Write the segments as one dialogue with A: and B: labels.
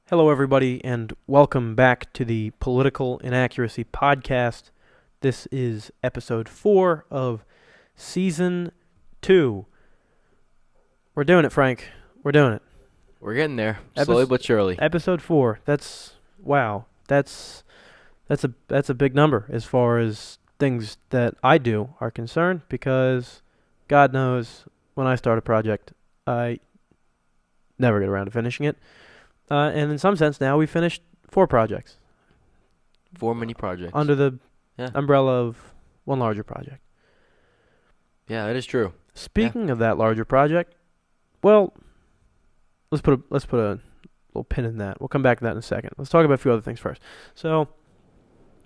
A: Hello, everybody, and welcome back to the Political Inaccuracy Podcast. This is episode 4 of season 2. We're doing it, Frank. We're doing it.
B: We're getting there, slowly but surely.
A: Episode 4. Wow. That's a big number as far as things that I do are concerned, because God knows when I start a project, I never get around to finishing it. And in some sense, now we finished 4 projects.
B: 4 mini projects.
A: Under the umbrella of one larger project.
B: Yeah, that is true.
A: Speaking of that larger project, well, let's put a little pin in that. We'll come back to that in a second. Let's talk about a few other things first. So,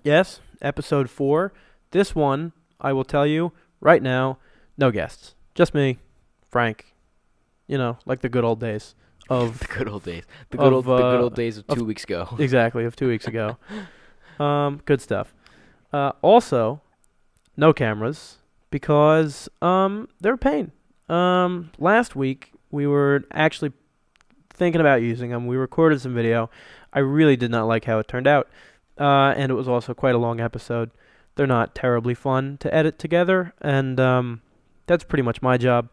A: yes, episode 4. This one, I will tell you right now, no guests. Just me, Frank. You know, like the good old days. Of
B: the good old days. The good old days of 2 weeks ago.
A: Exactly, of 2 weeks ago. Good stuff. Also, no cameras because they're a pain. Last week, we were actually thinking about using them. We recorded some video. I really did not like how it turned out. And it was also quite a long episode. They're not terribly fun to edit together. And that's pretty much my job.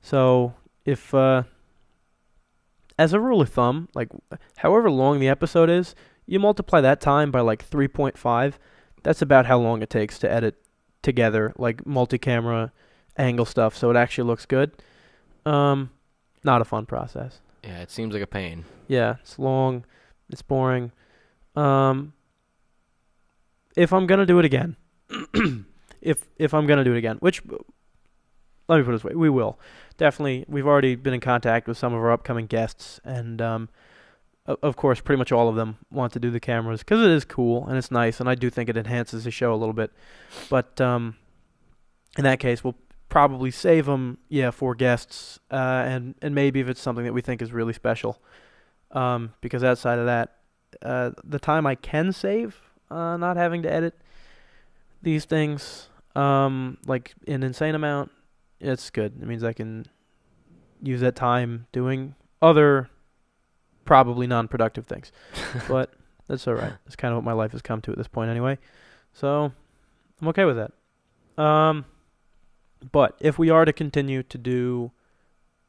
A: So if... as a rule of thumb, like however long the episode is, you multiply that time by like 3.5. That's about how long it takes to edit together, like multi-camera angle stuff, so it actually looks good. Not a fun process.
B: Yeah, it seems like a pain.
A: Yeah, it's long, it's boring. If I'm gonna do it again, if I'm gonna do it again, which let me put it this way, we will. Definitely, we've already been in contact with some of our upcoming guests, and of course, pretty much all of them want to do the cameras because it is cool and it's nice, and I do think it enhances the show a little bit. But in that case, we'll probably save them, for guests, and maybe if it's something that we think is really special, because outside of that, the time I can save not having to edit these things, like an insane amount, it's good. It means I can use that time doing other probably non-productive things. But that's all right. That's kind of what my life has come to at this point anyway. So I'm okay with that. But if we are to continue to do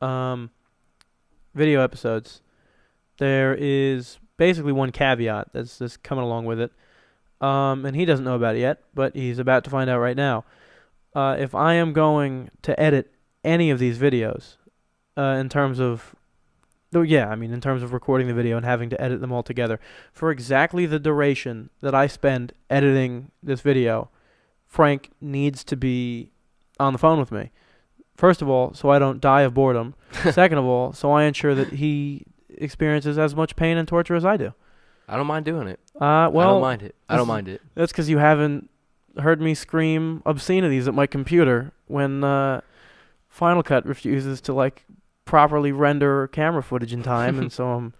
A: video episodes, there is basically one caveat that's coming along with it. And he doesn't know about it yet, but he's about to find out right now. If I am going to edit any of these videos, in terms of recording the video and having to edit them all together, for exactly the duration that I spend editing this video, Frank needs to be on the phone with me. First of all, so I don't die of boredom. Second of all, so I ensure that he experiences as much pain and torture as I do.
B: I don't mind doing it.
A: I don't
B: mind it.
A: That's because you haven't heard me scream obscenities at my computer when Final Cut refuses to properly render camera footage in time, and so I'm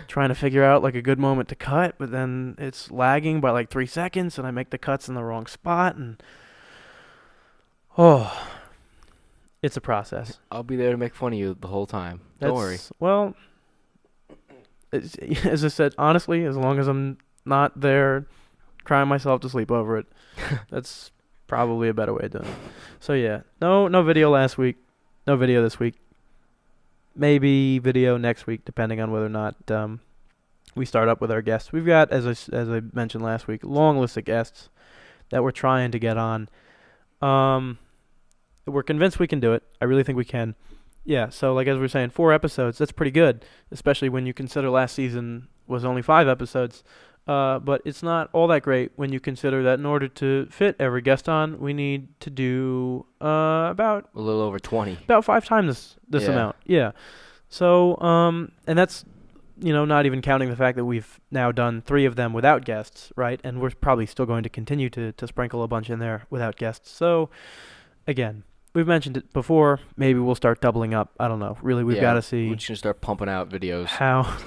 A: trying to figure out a good moment to cut, but then it's lagging by 3 seconds, and I make the cuts in the wrong spot, and it's a process.
B: I'll be there to make fun of you the whole time. Don't worry.
A: Well, as I said, honestly, as long as I'm not there crying myself to sleep over it, that's probably a better way of doing it. So yeah, no video last week, no video this week. Maybe video next week, depending on whether or not we start up with our guests. We've got, as I mentioned last week, a long list of guests that we're trying to get on. We're convinced we can do it. I really think we can. Yeah, so as we were saying, 4 episodes, that's pretty good, especially when you consider last season was only 5 episodes. But it's not all that great when you consider that in order to fit every guest on, we need to do about
B: a little over 20.
A: About 5 times this amount. Yeah. So, and that's, not even counting the fact that we've now done 3 of them without guests, right? And we're probably still going to continue to sprinkle a bunch in there without guests. So, again, we've mentioned it before. Maybe we'll start doubling up. I don't know. Really, we've got to see.
B: We're just going to start pumping out videos.
A: How...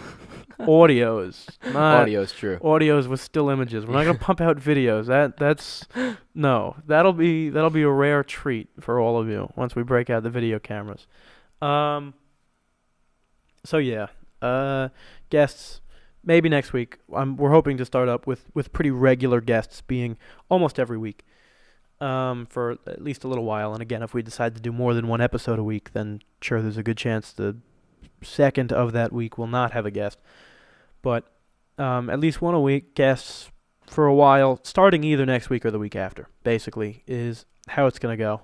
A: Audios.
B: Audio's true.
A: Audios with still images. We're not gonna pump out videos. That'll be a rare treat for all of you once we break out the video cameras. So yeah, guests maybe next week. We're hoping to start up with pretty regular guests being almost every week for at least a little while. And again, if we decide to do more than one episode a week, then sure, there's a good chance the second of that week will not have a guest. But at least one a week, guests for a while, starting either next week or the week after, basically, is how it's going to go.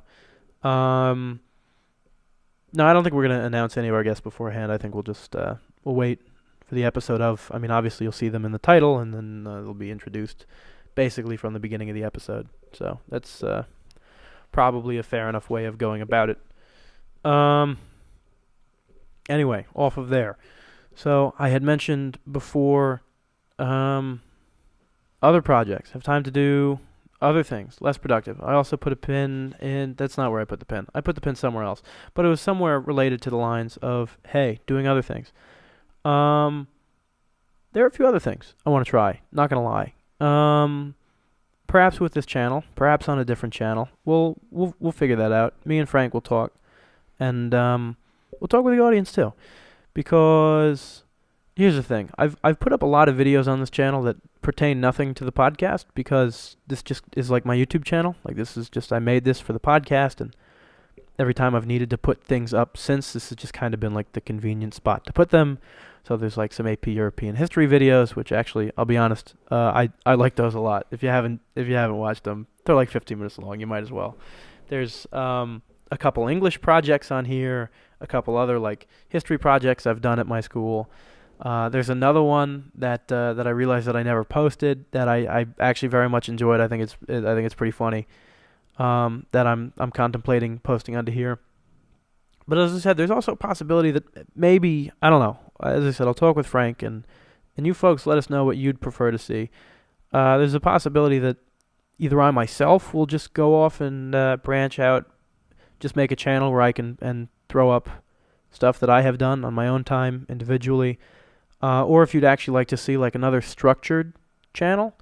A: No, I don't think we're going to announce any of our guests beforehand. I think we'll just we'll wait for the episode of. I mean, obviously you'll see them in the title, and then they'll be introduced basically from the beginning of the episode. So that's probably a fair enough way of going about it. Anyway, off of there. So I had mentioned before other projects. Have time to do other things, less productive. I also put a pin in, that's not where I put the pin. I put the pin somewhere else. But it was somewhere related to the lines of, hey, doing other things. There are a few other things I want to try, not going to lie. Perhaps with this channel, perhaps on a different channel. We'll figure that out. Me and Frank will talk. And we'll talk with the audience too. Because here's the thing. I've put up a lot of videos on this channel that pertain nothing to the podcast, because this just is like my YouTube channel. Like, this is just, I made this for the podcast, and every time I've needed to put things up since, this has just kind of been like the convenient spot to put them. So there's like some AP European history videos, which actually, I'll be honest, I like those a lot. If you haven't watched them, they're like 15 minutes long. You might as well. There's a couple English projects on here, a couple other like history projects I've done at my school. There's another one that I realized that I never posted that I actually very much enjoyed. I think it's pretty funny. That I'm contemplating posting onto here. But as I said, there's also a possibility that maybe, I don't know. As I said, I'll talk with Frank, and you folks let us know what you'd prefer to see. There's a possibility that either I myself will just go off and branch out, just make a channel where I can and throw up stuff that I have done on my own time individually. Or if you'd actually like to see like another structured channel,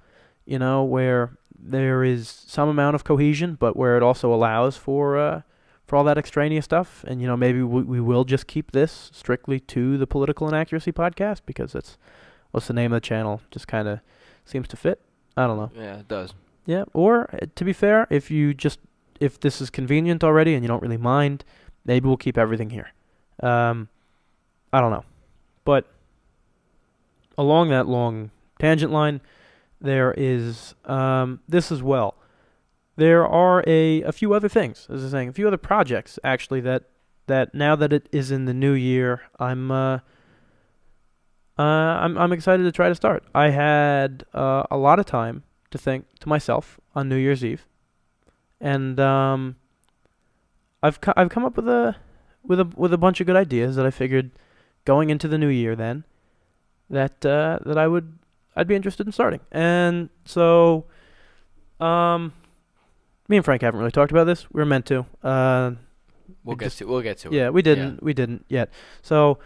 A: where there is some amount of cohesion, but where it also allows for all that extraneous stuff. And, maybe we will just keep this strictly to the Political Inaccuracy Podcast, because that's what's the name of the channel. Just kind of seems to fit. I don't know.
B: Yeah, it does.
A: Yeah. Or to be fair, if this is convenient already and you don't really mind, maybe we'll keep everything here. I don't know. But along that long tangent line, there is this as well. There are a few other things, as I was saying, a few other projects actually that now that it is in the new year, I'm excited to try to start. I had a lot of time to think to myself on New Year's Eve, and I've come up with a bunch of good ideas that I figured going into the new year then that I'd be interested in starting. And so me and Frank haven't really talked about this. We were meant to.
B: We'll get to it.
A: Yeah, we didn't yet. So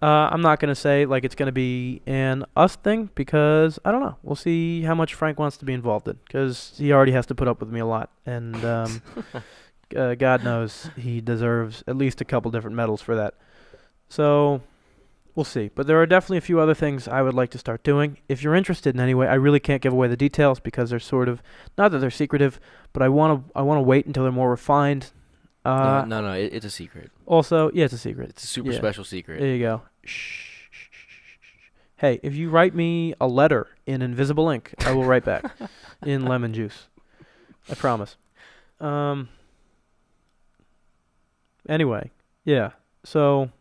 A: I'm not going to say like it's going to be an us thing, because I don't know. We'll see how much Frank wants to be involved in, because he already has to put up with me a lot. And God knows he deserves at least a couple different medals for that. So we'll see. But there are definitely a few other things I would like to start doing. If you're interested in any way, I really can't give away the details, because they're sort of, not that they're secretive, but I want to wait until they're more refined.
B: No, it's a secret.
A: Also, yeah, it's a secret.
B: It's a super special secret.
A: There you go. Shh. Hey, if you write me a letter in invisible ink, I will write back in lemon juice. I promise. Anyway, yeah. So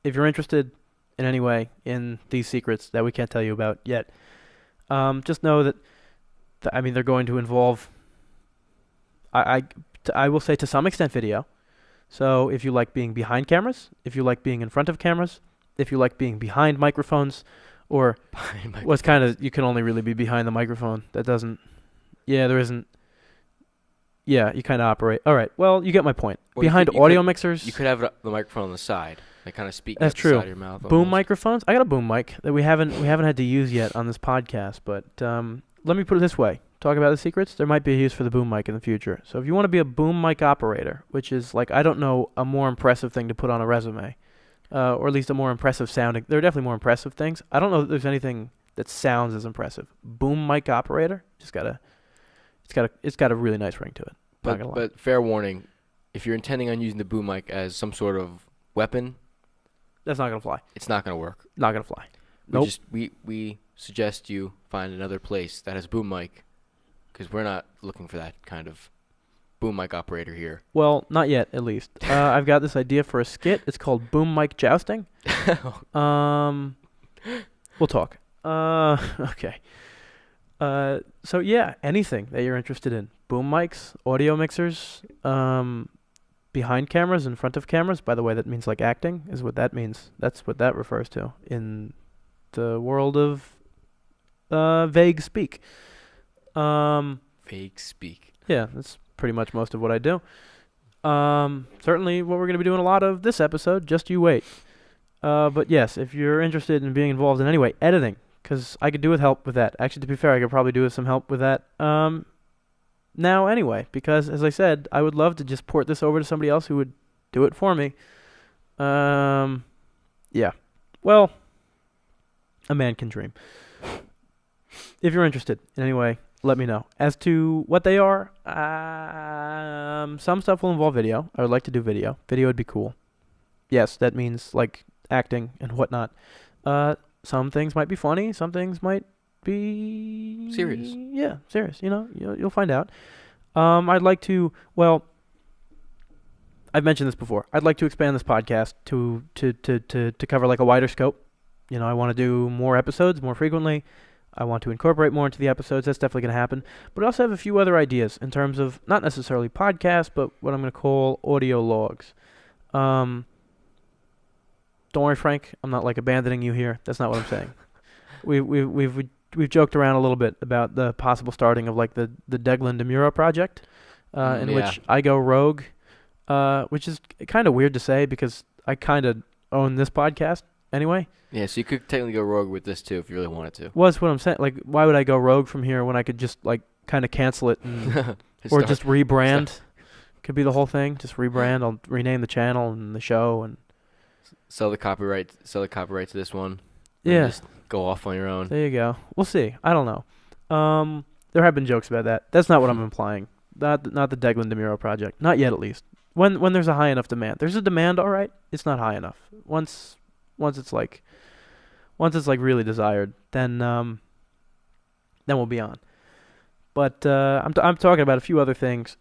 A: if you're interested in any way in these secrets that we can't tell you about yet, just know that they're going to involve, I will say, to some extent, video. So if you like being behind cameras, if you like being in front of cameras, if you like being behind microphones, or what's kind of, you can only really be behind the microphone. That doesn't, there isn't. Yeah, you kind of operate. All right, well, you get my point.
B: Or
A: behind audio mixers.
B: You could have the microphone on the side. Like kind of speaking
A: That's
B: at the
A: true.
B: side of your mouth.
A: Boom
B: almost.
A: microphones. I got a boom mic that we haven't had to use yet on this podcast, but let me put it this way. Talk about the secrets. There might be a use for the boom mic in the future. So if you want to be a boom mic operator, which is like, I don't know, a more impressive thing to put on a resume, or at least a more impressive sounding. There are definitely more impressive things. I don't know that there's anything that sounds as impressive. Boom mic operator, it's got a really nice ring to it.
B: But fair warning, if you're intending on using the boom mic as some sort of weapon,
A: that's not gonna fly.
B: It's not gonna work.
A: Not gonna fly. Nope.
B: We suggest you find another place that has boom mic, because we're not looking for that kind of boom mic operator here.
A: Well, not yet, at least. I've got this idea for a skit. It's called Boom Mic Jousting. We'll talk. Okay. So yeah, anything that you're interested in. Boom mics, audio mixers, behind cameras, in front of cameras. By the way, that means like acting is what that means. That's what that refers to in the world of vague speak.
B: Vague speak.
A: Yeah, that's pretty much most of what I do. Certainly what we're going to be doing a lot of this episode, just you wait. But yes, if you're interested in being involved in any way, editing, because I could do with help with that. Actually, to be fair, I could probably do with some help with that now anyway, because as I said, I would love to just port this over to somebody else who would do it for me. Yeah. Well, a man can dream. If you're interested in any way, let me know. As to what they are, some stuff will involve video. I would like to do video. Video would be cool. Yes, that means like acting and whatnot. Some things might be funny. Some things might be
B: serious.
A: Yeah, serious. You'll find out. I'd like to. Well, I've mentioned this before. I'd like to expand this podcast to cover like a wider scope. I want to do more episodes more frequently. I want to incorporate more into the episodes. That's definitely going to happen. But I also have a few other ideas in terms of not necessarily podcasts, but what I'm going to call audio logs. Don't worry, Frank. I'm not like abandoning you here. That's not what I'm saying. We've joked around a little bit about the possible starting of like the Deaglan DiMurro project, which I go rogue, which is kind of weird to say because I kind of own this podcast anyway.
B: Yeah, so you could technically go rogue with this too if you really wanted to.
A: Well, that's what I'm saying. Like, why would I go rogue from here when I could just like kind of cancel it or just rebrand? Could be the whole thing. Just rebrand. I'll rename the channel and the show and
B: sell the copyright to this one.
A: Yeah.
B: Just go off on your own.
A: There you go. We'll see. I don't know. There have been jokes about that. That's not what I'm implying. Not the Deaglan DiMurro project. Not yet, at least. When there's a high enough demand. There's a demand, all right. It's not high enough. Once it's like really desired, then we'll be on. But I'm talking about a few other things.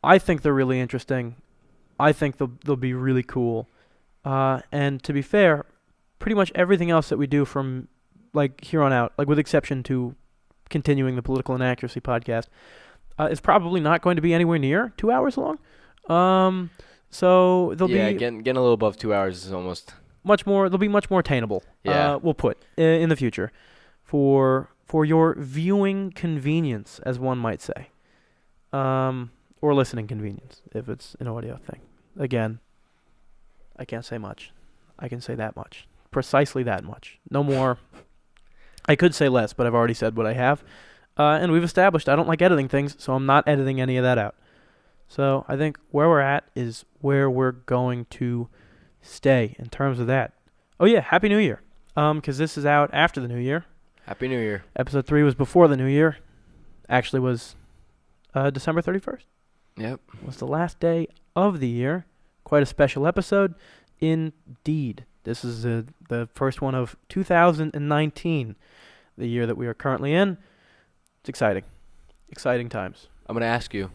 A: I think they're really interesting. I think they'll be really cool. And to be fair, pretty much everything else that we do from like here on out, like with exception to continuing the Political Inaccuracy Podcast, is probably not going to be anywhere near 2 hours long. So they'll be
B: getting a little above 2 hours is almost
A: much more. They'll be much more attainable.
B: Yeah.
A: We'll put in the future for your viewing convenience, as one might say, or listening convenience if it's an audio thing. Again, I can't say much. I can say that much. Precisely that much. No more. I could say less, but I've already said what I have. And we've established I don't like editing things, so I'm not editing any of that out. So I think where we're at is where we're going to stay in terms of that. Oh, yeah, Happy New Year. Because this is out after the New Year.
B: Happy New Year.
A: Episode 3 was before the New Year. Actually was December 31st.
B: Yep.
A: It was the last day of the year. Quite a special episode indeed. This is the first one of 2019, the year that we are currently in. It's exciting. Exciting times.
B: I'm going to ask you.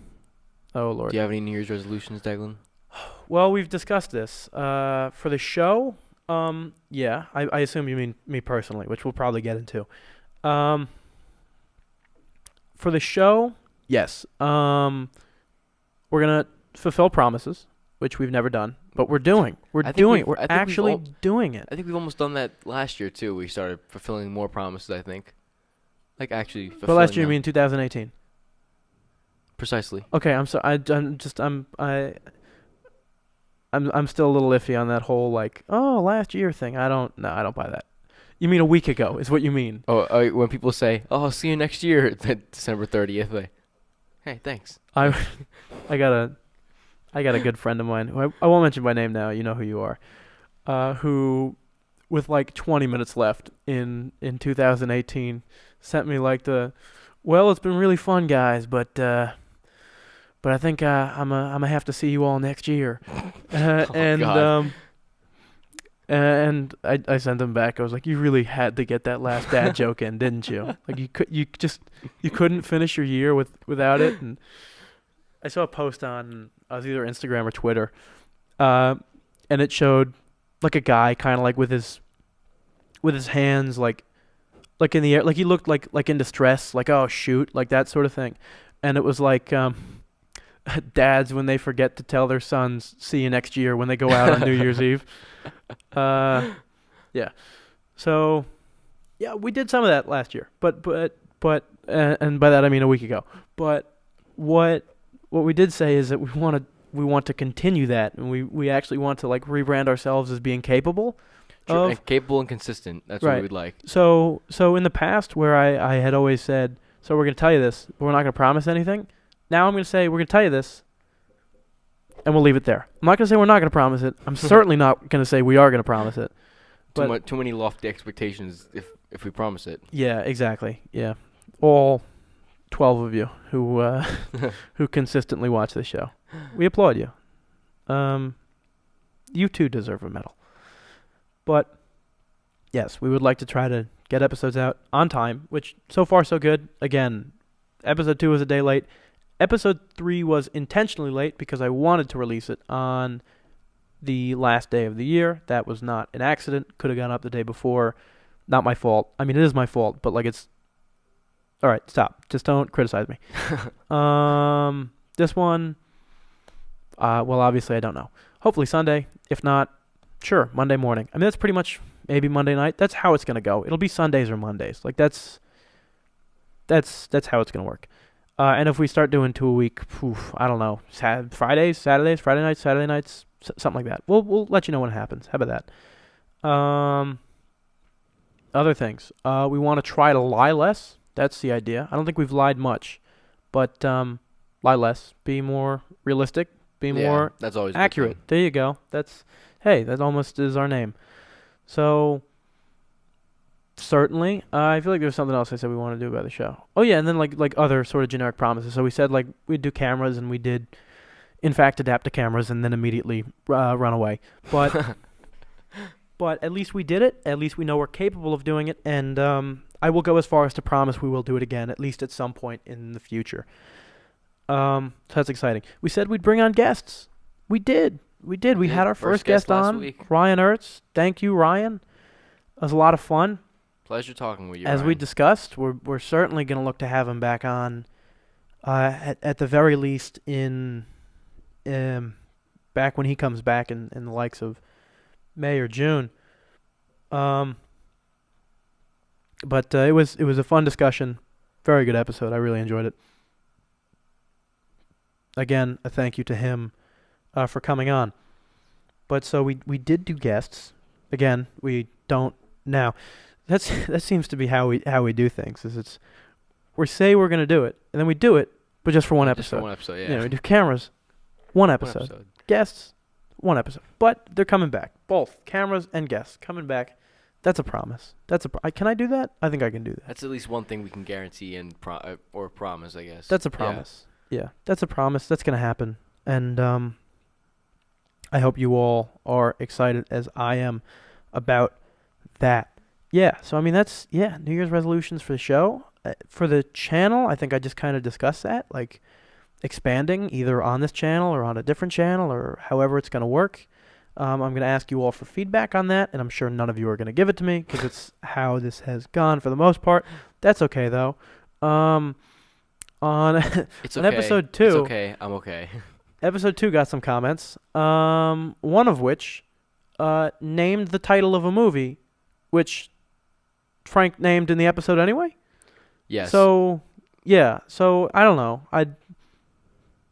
A: Oh, Lord.
B: Do you have any New Year's resolutions, Deaglan?
A: Well, we've discussed this. For the show, yeah, I assume you mean me personally, which we'll probably get into. For the show, yes. We're going to fulfill promises, which we've never done. But we're doing. We're actually doing it.
B: I think we've almost done that last year, too. We started fulfilling more promises, I think. Like, actually fulfilling
A: But last year,
B: them.
A: you mean 2018?
B: Precisely.
A: Okay, I'm sorry. I'm still a little iffy on that whole, like, last year thing. I don't buy that. You mean a week ago is what you mean.
B: Oh, when people say, I'll see you next year, December 30th, hey, thanks.
A: I got a good friend of mine who I won't mention by name now. You know who you are. who, with like 20 minutes left in 2018, sent me like well, it's been really fun, guys, but I think I'm gonna have to see you all next year.
B: God.
A: And I sent him back. I was like, you really had to get that last dad joke in, didn't you? Like you couldn't finish your year without it. And I saw a post on either Instagram or Twitter, and it showed like a guy kind of like with his hands like in the air, like he looked like in distress, like, oh shoot, like that sort of thing. And it was like dads when they forget to tell their sons see you next year when they go out on New Year's Eve. Yeah. So yeah, we did some of that last year, but and by that I mean a week ago. But what we did say is that we want to continue that, and we actually want to like rebrand ourselves as being capable.
B: Capable and consistent. That's
A: right.
B: what we'd like.
A: So in the past, where I had always said, so we're going to tell you this, but we're not going to promise anything. Now I'm going to say we're going to tell you this, and we'll leave it there. I'm not going to say we're not going to promise it. I'm certainly not going to say we are going to promise it. But
B: Too many lofty expectations if we promise it.
A: Yeah, exactly. Yeah, all 12 of you who who consistently watch this show, we applaud you. You too deserve a medal. But yes, we would like to try to get episodes out on time, which so far so good. Again, episode 2 was a day late. Episode 3 was intentionally late because I wanted to release it on the last day of the year. That was not an accident. Could have gone up the day before. Not my fault. I mean, it is my fault, but like it's... All right, stop. Just don't criticize me. This one, well, obviously I don't know. Hopefully Sunday. If not, sure, Monday morning. I mean, that's pretty much maybe Monday night. That's how it's going to go. It'll be Sundays or Mondays. Like that's how it's going to work. And if we start doing 2 a week, I don't know, Fridays, Saturdays, Friday nights, Saturday nights, something like that. We'll let you know when it happens. How about that? Other things. We want to try to lie less. That's the idea. I don't think we've lied much, but lie less. Be more realistic. Be more
B: that's always
A: accurate. There you go. That almost is our name. So certainly, I feel like there's something else I said we want to do about the show. Oh yeah, and then like other sort of generic promises. So we said like we'd do cameras, and we did, in fact, adapt to cameras, and then immediately run away. But but at least we did it. At least we know we're capable of doing it, and I will go as far as to promise we will do it again, at least at some point in the future. So that's exciting. We said we'd bring on guests. We did. We had our first guest on,
B: week.
A: Ryan Urtz. Thank you, Ryan. It was a lot of fun.
B: Pleasure talking with you,
A: As
B: Ryan.
A: we discussed, we're certainly going to look to have him back on, at the very least in back when he comes back in the likes of May or June. But it was a fun discussion. Very good episode. I really enjoyed it. Again, a thank you to him for coming on. But so we did do guests. Again, we don't now. That seems to be how we do things. Is we say we're gonna do it, and then we do it, but just for one episode.
B: Just for one episode, yeah.
A: You know, we do cameras, one episode. Guests, one episode. But they're coming back. Both cameras and guests coming back. That's a promise. Can I do that? I think I can do that.
B: That's at least one thing we can guarantee and or promise, I guess.
A: That's a promise. Yeah, that's a promise. That's gonna happen, and I hope you all are excited as I am about that. Yeah, so I mean that's New Year's resolutions for the show. For the channel, I think I just kind of discussed that, like expanding either on this channel or on a different channel or however it's going to work. I'm going to ask you all for feedback on that, and I'm sure none of you are going to give it to me because it's how this has gone for the most part. That's okay, though. On
B: it's
A: on
B: okay.
A: episode 2...
B: It's okay. I'm okay.
A: Episode 2 got some comments, one of which named the title of a movie, which Frank named in the episode anyway?
B: Yes.
A: So, yeah. So, I don't know.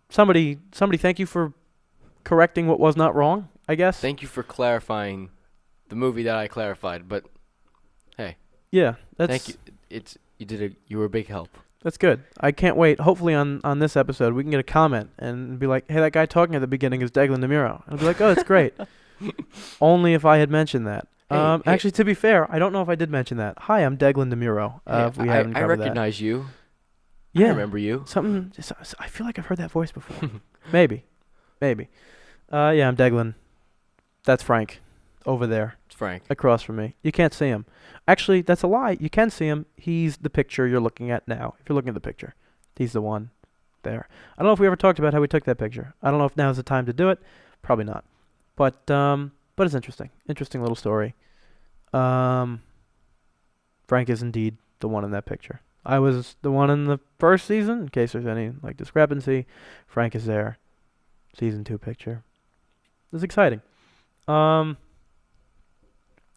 A: Somebody thank you for correcting what was not wrong, I guess.
B: Thank you for clarifying the movie that I clarified, but hey.
A: Yeah,
B: thank you. You were a big help.
A: That's good. I can't wait. Hopefully on this episode we can get a comment and be like, hey, that guy talking at the beginning is Deaglan DiMurro. And I'll be like, oh, that's great. Only if I had mentioned that.
B: Hey.
A: Actually, to be fair, I don't know if I did mention that. Hi, I'm Deaglan DiMurro. If we haven't
B: I
A: covered that.
B: recognize you.
A: Yeah.
B: I remember you.
A: I feel like I've heard that voice before. Maybe. Yeah, I'm Deaglan. That's Frank. Over there.
B: It's Frank.
A: Across from me. You can't see him. Actually, that's a lie. You can see him. He's the picture you're looking at now. If you're looking at the picture, he's the one there. I don't know if we ever talked about how we took that picture. I don't know if now's the time to do it. Probably not. But it's interesting. Interesting little story. Frank is indeed the one in that picture. I was the one in the first season, in case there's any discrepancy. Frank is there. Season 2 picture. It's exciting.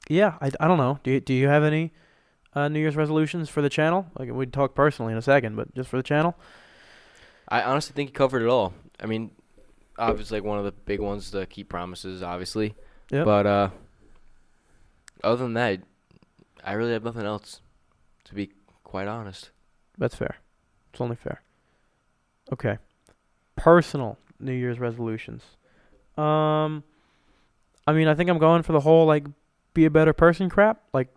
A: Yeah, I don't know. Do you have any New Year's resolutions for the channel? We'd talk personally in a second, but just for the channel?
B: I honestly think you covered it all. I mean, obviously, one of the big ones to keep promises, obviously.
A: Yep.
B: But other than that, I really have nothing else, to be quite honest.
A: That's fair. It's only fair. Okay. Personal New Year's resolutions. I think I'm going for the whole, be a better person crap. Why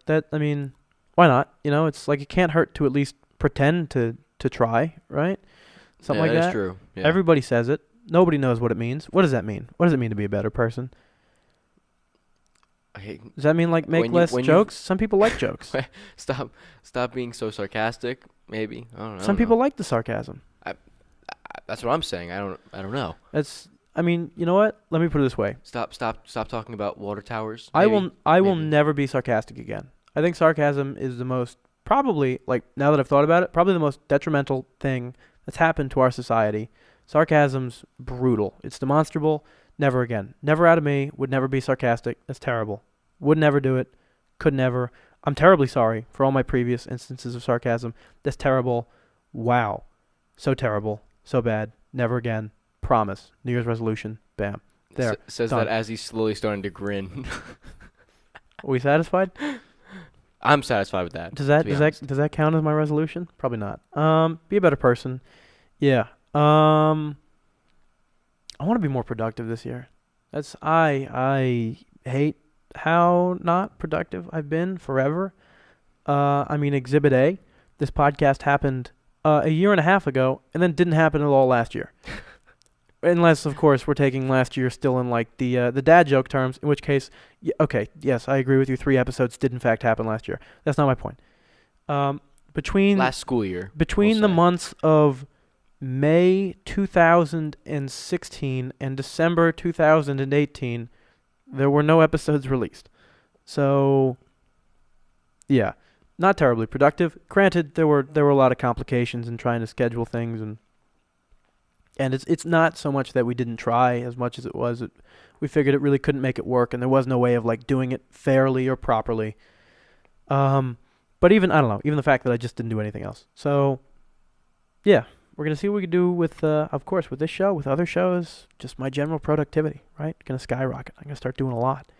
A: not? It's it can't hurt to at least pretend to try, right? Something like that.
B: That's true. Yeah.
A: Everybody says it. Nobody knows what it means. What does that mean? What does it mean to be a better person? Does that mean make less jokes? Some people like jokes.
B: Stop being so sarcastic. Maybe I don't know.
A: Some people like the sarcasm.
B: That's what I'm saying. I don't know.
A: You know what? Let me put it this way.
B: Stop talking about water towers.
A: I will never be sarcastic again. I think sarcasm is the most probably now that I've thought about it, probably the most detrimental thing that's happened to our society. Sarcasm's brutal. It's demonstrable. Never again. Never out of me. Would never be sarcastic. That's terrible. Would never do it. Could never. I'm terribly sorry for all my previous instances of sarcasm. That's terrible. Wow. So terrible. So bad. Never again. Promise. New Year's resolution. Bam. There.
B: Says
A: Done.
B: that as he's slowly starting to grin.
A: Are we satisfied?
B: I'm satisfied with that.
A: Does that count as my resolution? Probably not. Be a better person. Yeah. I want to be more productive this year. I hate how not productive I've been forever. Exhibit A, this podcast happened a year and a half ago and then didn't happen at all last year. Unless, of course, we're taking last year still in the dad joke terms, in which case, yes, I agree with you. 3 episodes did in fact happen last year. That's not my point. Between
B: last school year,
A: between the months of May 2016 and December 2018, there were no episodes released. So, yeah, not terribly productive. Granted, there were a lot of complications in trying to schedule things, and it's not so much that we didn't try as much as it was. We figured it really couldn't make it work, and there was no way of doing it fairly or properly. But even the fact that I just didn't do anything else. So, yeah. We're going to see what we can do with, of course, with this show, with other shows, just my general productivity, right? Going to skyrocket. I'm going to start doing a lot.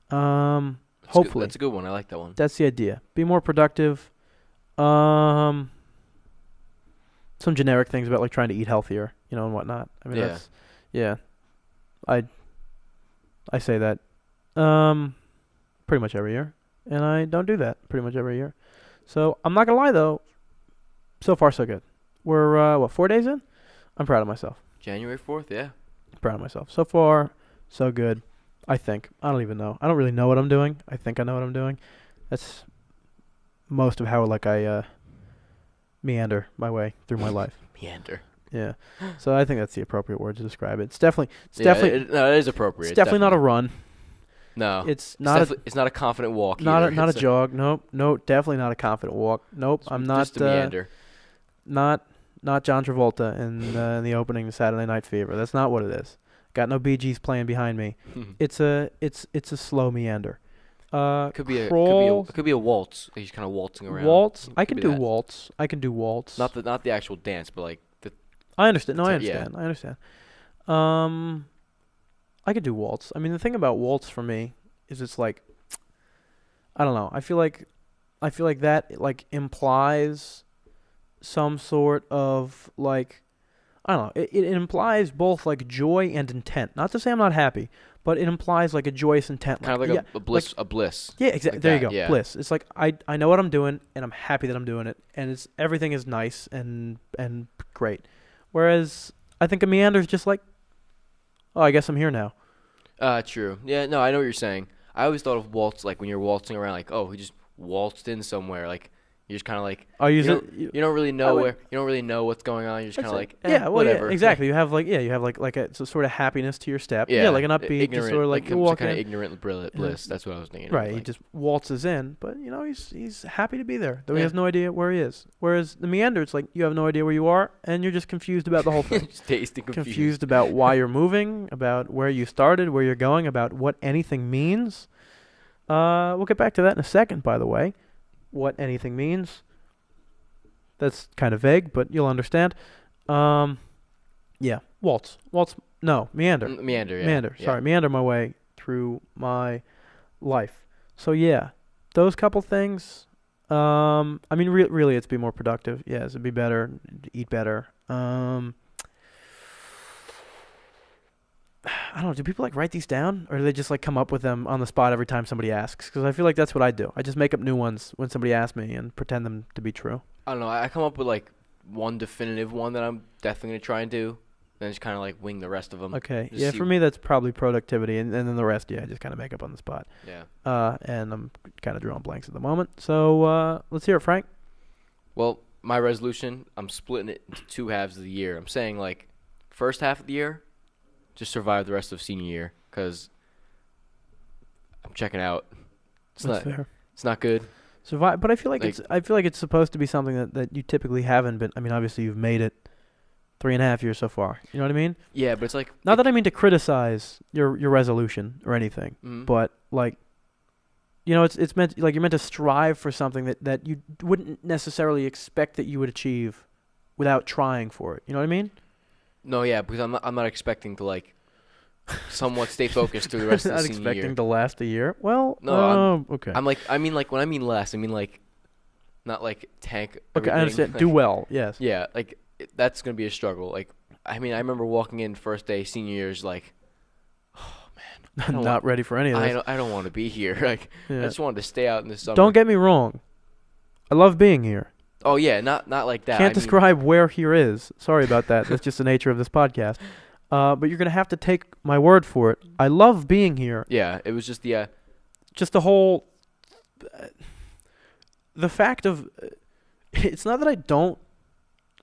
A: Hopefully.
B: That's a good one. I like that one.
A: That's the idea. Be more productive. Some generic things about trying to eat healthier, and whatnot. I say that pretty much every year, and I don't do that pretty much every year. So I'm not going to lie, though. So far, so good. We're, 4 days in? I'm proud of myself.
B: January 4th, yeah.
A: Proud of myself. So far, so good, I think. I don't even know. I don't really know what I'm doing. I think I know what I'm doing. That's most of how, I meander my way through my life.
B: Meander.
A: Yeah. So I think that's the appropriate word to describe it. It
B: is appropriate.
A: It's definitely not a run.
B: No.
A: It's not
B: a confident walk
A: not
B: either.
A: Not a jog. Nope. Definitely not a confident walk. Nope. I'm not
B: just a meander.
A: Not John Travolta in the opening of Saturday Night Fever. That's not what it is. Got no Bee Gees playing behind me. It's a slow meander.
B: Could be a waltz. He's kind of waltzing around.
A: Waltz. I can do waltz.
B: Not the actual dance, but the.
A: I understand. No, I understand.
B: Yeah.
A: I understand. I could do waltz. The thing about waltz for me is it's I don't know. I feel like that implies some sort of I don't know. It implies both joy and intent. Not to say I'm not happy, but it implies like a joyous intent.
B: Kind of like a bliss. A bliss.
A: Yeah, exactly.
B: Like
A: there
B: that,
A: you go.
B: yeah.
A: Bliss. It's like I know what I'm doing, and I'm happy that I'm doing it, and everything is nice and great. Whereas I think a meander is just like, oh, I guess I'm here now.
B: True. Yeah, no, I know what you're saying. I always thought of waltz like when you're waltzing around, like, oh, he just waltzed in somewhere, like. You're just kind of like you don't really know you don't really know what's going on. You're just kind of like whatever.
A: Yeah, exactly. You have like a sort of happiness to your step.
B: Yeah,
A: like an upbeat,
B: ignorant,
A: just sort of like you
B: some
A: walk
B: kind
A: in.
B: of ignorant bliss. That's what I was thinking.
A: Right,
B: like.
A: he just waltzes in, but he's happy to be there. Though he has no idea where he is. Whereas the meander, it's like you have no idea where you are, and you're just confused about the whole thing.
B: Just tasting
A: confused about why you're moving, about where you started, where you're going, about what anything means. We'll get back to that in a second. By the way, what anything means. That's kind of vague, but you'll understand. Yeah, waltz. No, meander.
B: Meander, yeah.
A: Meander, sorry. Meander my way through my life. So, yeah, those couple things. I mean, really, it's be more productive. Yes, it'd be better, eat better. I don't know. Do people, like, write these down? Or do they just, like, come up with them on the spot every time somebody asks? Because I feel like that's what I do. I just make up new ones when somebody asks me and pretend them to be true.
B: I don't know. I come up with like one definitive one that I'm definitely gonna try and do, then just kind of like wing the rest of them.
A: Okay. Yeah, for me that's probably productivity, and then the rest, I just kind of make up on the spot.
B: Yeah.
A: And I'm kind of drawing blanks at the moment. So let's hear it, Frank.
B: Well, my resolution, I'm splitting it into two halves of the year. I'm saying like first half of the year, just survive the rest of senior year, because I'm checking out.
A: That's fair.
B: It's not good.
A: Survive, but I feel like it's supposed to be something that you typically haven't been. I mean, obviously you've made it 3.5 years so far. You know what I mean?
B: Yeah, but it's like
A: not that I mean to criticize your resolution or anything, but like, it's meant like you're meant to strive for something that you wouldn't necessarily expect that you would achieve without trying for it. You know what I mean?
B: No, yeah, because I'm not expecting to like somewhat stay focused through the rest of the senior year.
A: Not expecting to last a year? Well,
B: no,
A: okay.
B: When I mean last, I mean like not like tank
A: everything. Okay, I understand.
B: Like,
A: do well, yes.
B: Yeah, like that's going to be a struggle. Like, I mean, I remember walking in first day senior years like, oh man,
A: not ready for any of this.
B: I don't want to be here. Like, I just wanted to stay out in the summer.
A: Don't get me wrong. I love being here.
B: Oh yeah, not like that.
A: Can't describe where here is. Sorry about that. That's just the nature of this podcast. But you're going to have to take my word for it. I love being here.
B: Yeah, it was just
A: just the whole the fact of it's not that I don't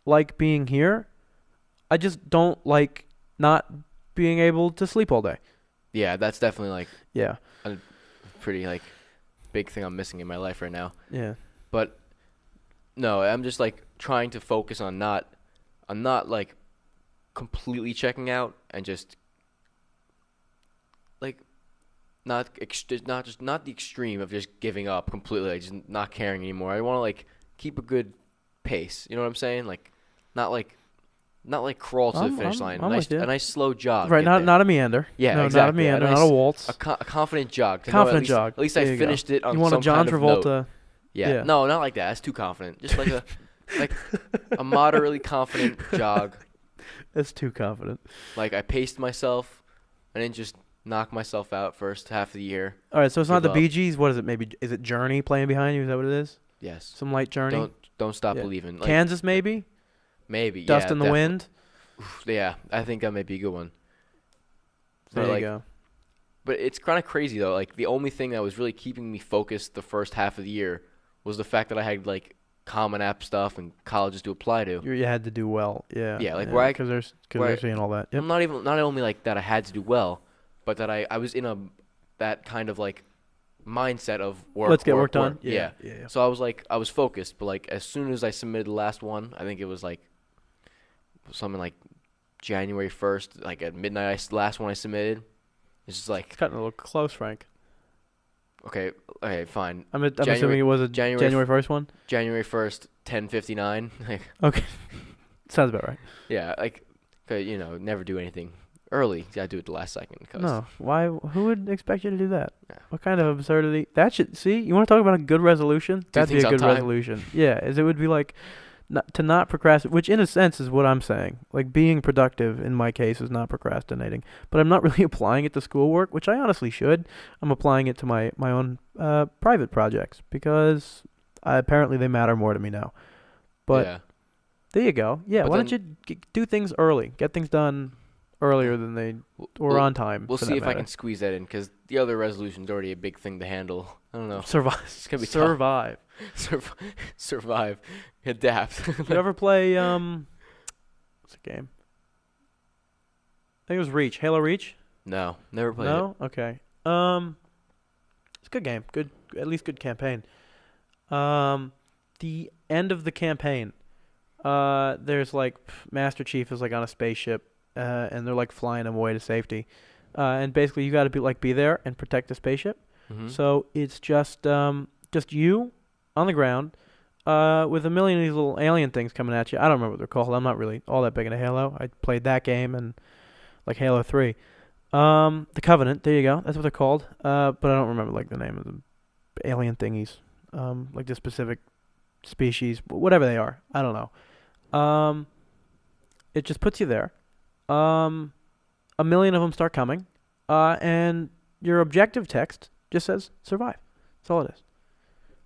A: like being here. I just don't like not being able to sleep all day.
B: Yeah, that's definitely like
A: a
B: pretty like big thing I'm missing in my life right now.
A: Yeah.
B: But no, I'm just like trying to focus on not like completely checking out and just like not the extreme of just giving up completely, like just not caring anymore. I want to like keep a good pace. You know what I'm saying? Like not like crawl to the finish line. A nice slow jog.
A: Right, not a meander.
B: Yeah,
A: no,
B: exactly.
A: Not a meander, not a waltz.
B: A confident jog.
A: Jog.
B: At least I finished it on
A: you want
B: some
A: a John
B: kind of
A: Travolta.
B: Note. Yeah. No, not like that. That's too confident. Just like a moderately confident jog.
A: That's too confident.
B: Like I paced myself. I didn't just knock myself out first half of the year.
A: All right, so it's not the Bee Gees. What is it? Maybe is it Journey playing behind you? Is that what it is?
B: Yes.
A: Some light Journey.
B: Don't stop believing. Like,
A: Kansas maybe.
B: Maybe.
A: Dust in the Wind.
B: Yeah, I think that might be a good one.
A: There you go.
B: But it's kind of crazy though. Like the only thing that was really keeping me focused the first half of the year was the fact that I had like Common App stuff and colleges to apply to.
A: You had to do well. Yeah.
B: Yeah, like
A: because they're seeing all that. Yep.
B: Not only like that I had to do well, but that I was in that kind of like mindset of work.
A: Let's get work done.
B: Work. Yeah. So I was focused, but like as soon as I submitted the last one, I think it was like something like January 1st, like at midnight. Last one I submitted. It's just like
A: it's cutting a little close, Frank.
B: Okay, fine.
A: I'm assuming it was a January 1st one.
B: January 1st, 10:59.
A: Okay, sounds about right.
B: Yeah, like, never do anything early. You gotta do it the last second.
A: No, why? Who would expect you to do that?
B: Yeah.
A: What kind of absurdity? That should see. You want to talk about a good resolution? That'd be a good resolution. Yeah, it would be like not procrastinate, which in a sense is what I'm saying. Like being productive in my case is not procrastinating, but I'm not really applying it to schoolwork, which I honestly should. I'm applying it to my own private projects because apparently they matter more to me now. But
B: Yeah.
A: there you go. Yeah,
B: But
A: why don't you do things early? Get things done earlier than they or on time.
B: We'll
A: for
B: see
A: that
B: if I
A: matter.
B: can squeeze that in because the other resolution's already a big thing to handle. I don't know.
A: Survive.
B: It's gonna be
A: Survive.
B: tough. Survive. Adapt.
A: You ever play what's the game? I think it was Reach. Halo Reach?
B: No, never played it.
A: No? Okay. It's a good game. Good, at least good campaign. The end of the campaign, there's like Master Chief is like on a spaceship, and they're like flying him away to safety, and basically you got to be there and protect the spaceship.
B: Mm-hmm.
A: So it's just you on the ground, with a million of these little alien things coming at you. I don't remember what they're called. I'm not really all that big into Halo. I played that game and like Halo 3. The Covenant, there you go. That's what they're called. But I don't remember like the name of the alien thingies. Like the specific species, whatever they are. I don't know. It just puts you there. A million of them start coming. And your objective text just says survive. That's all it is.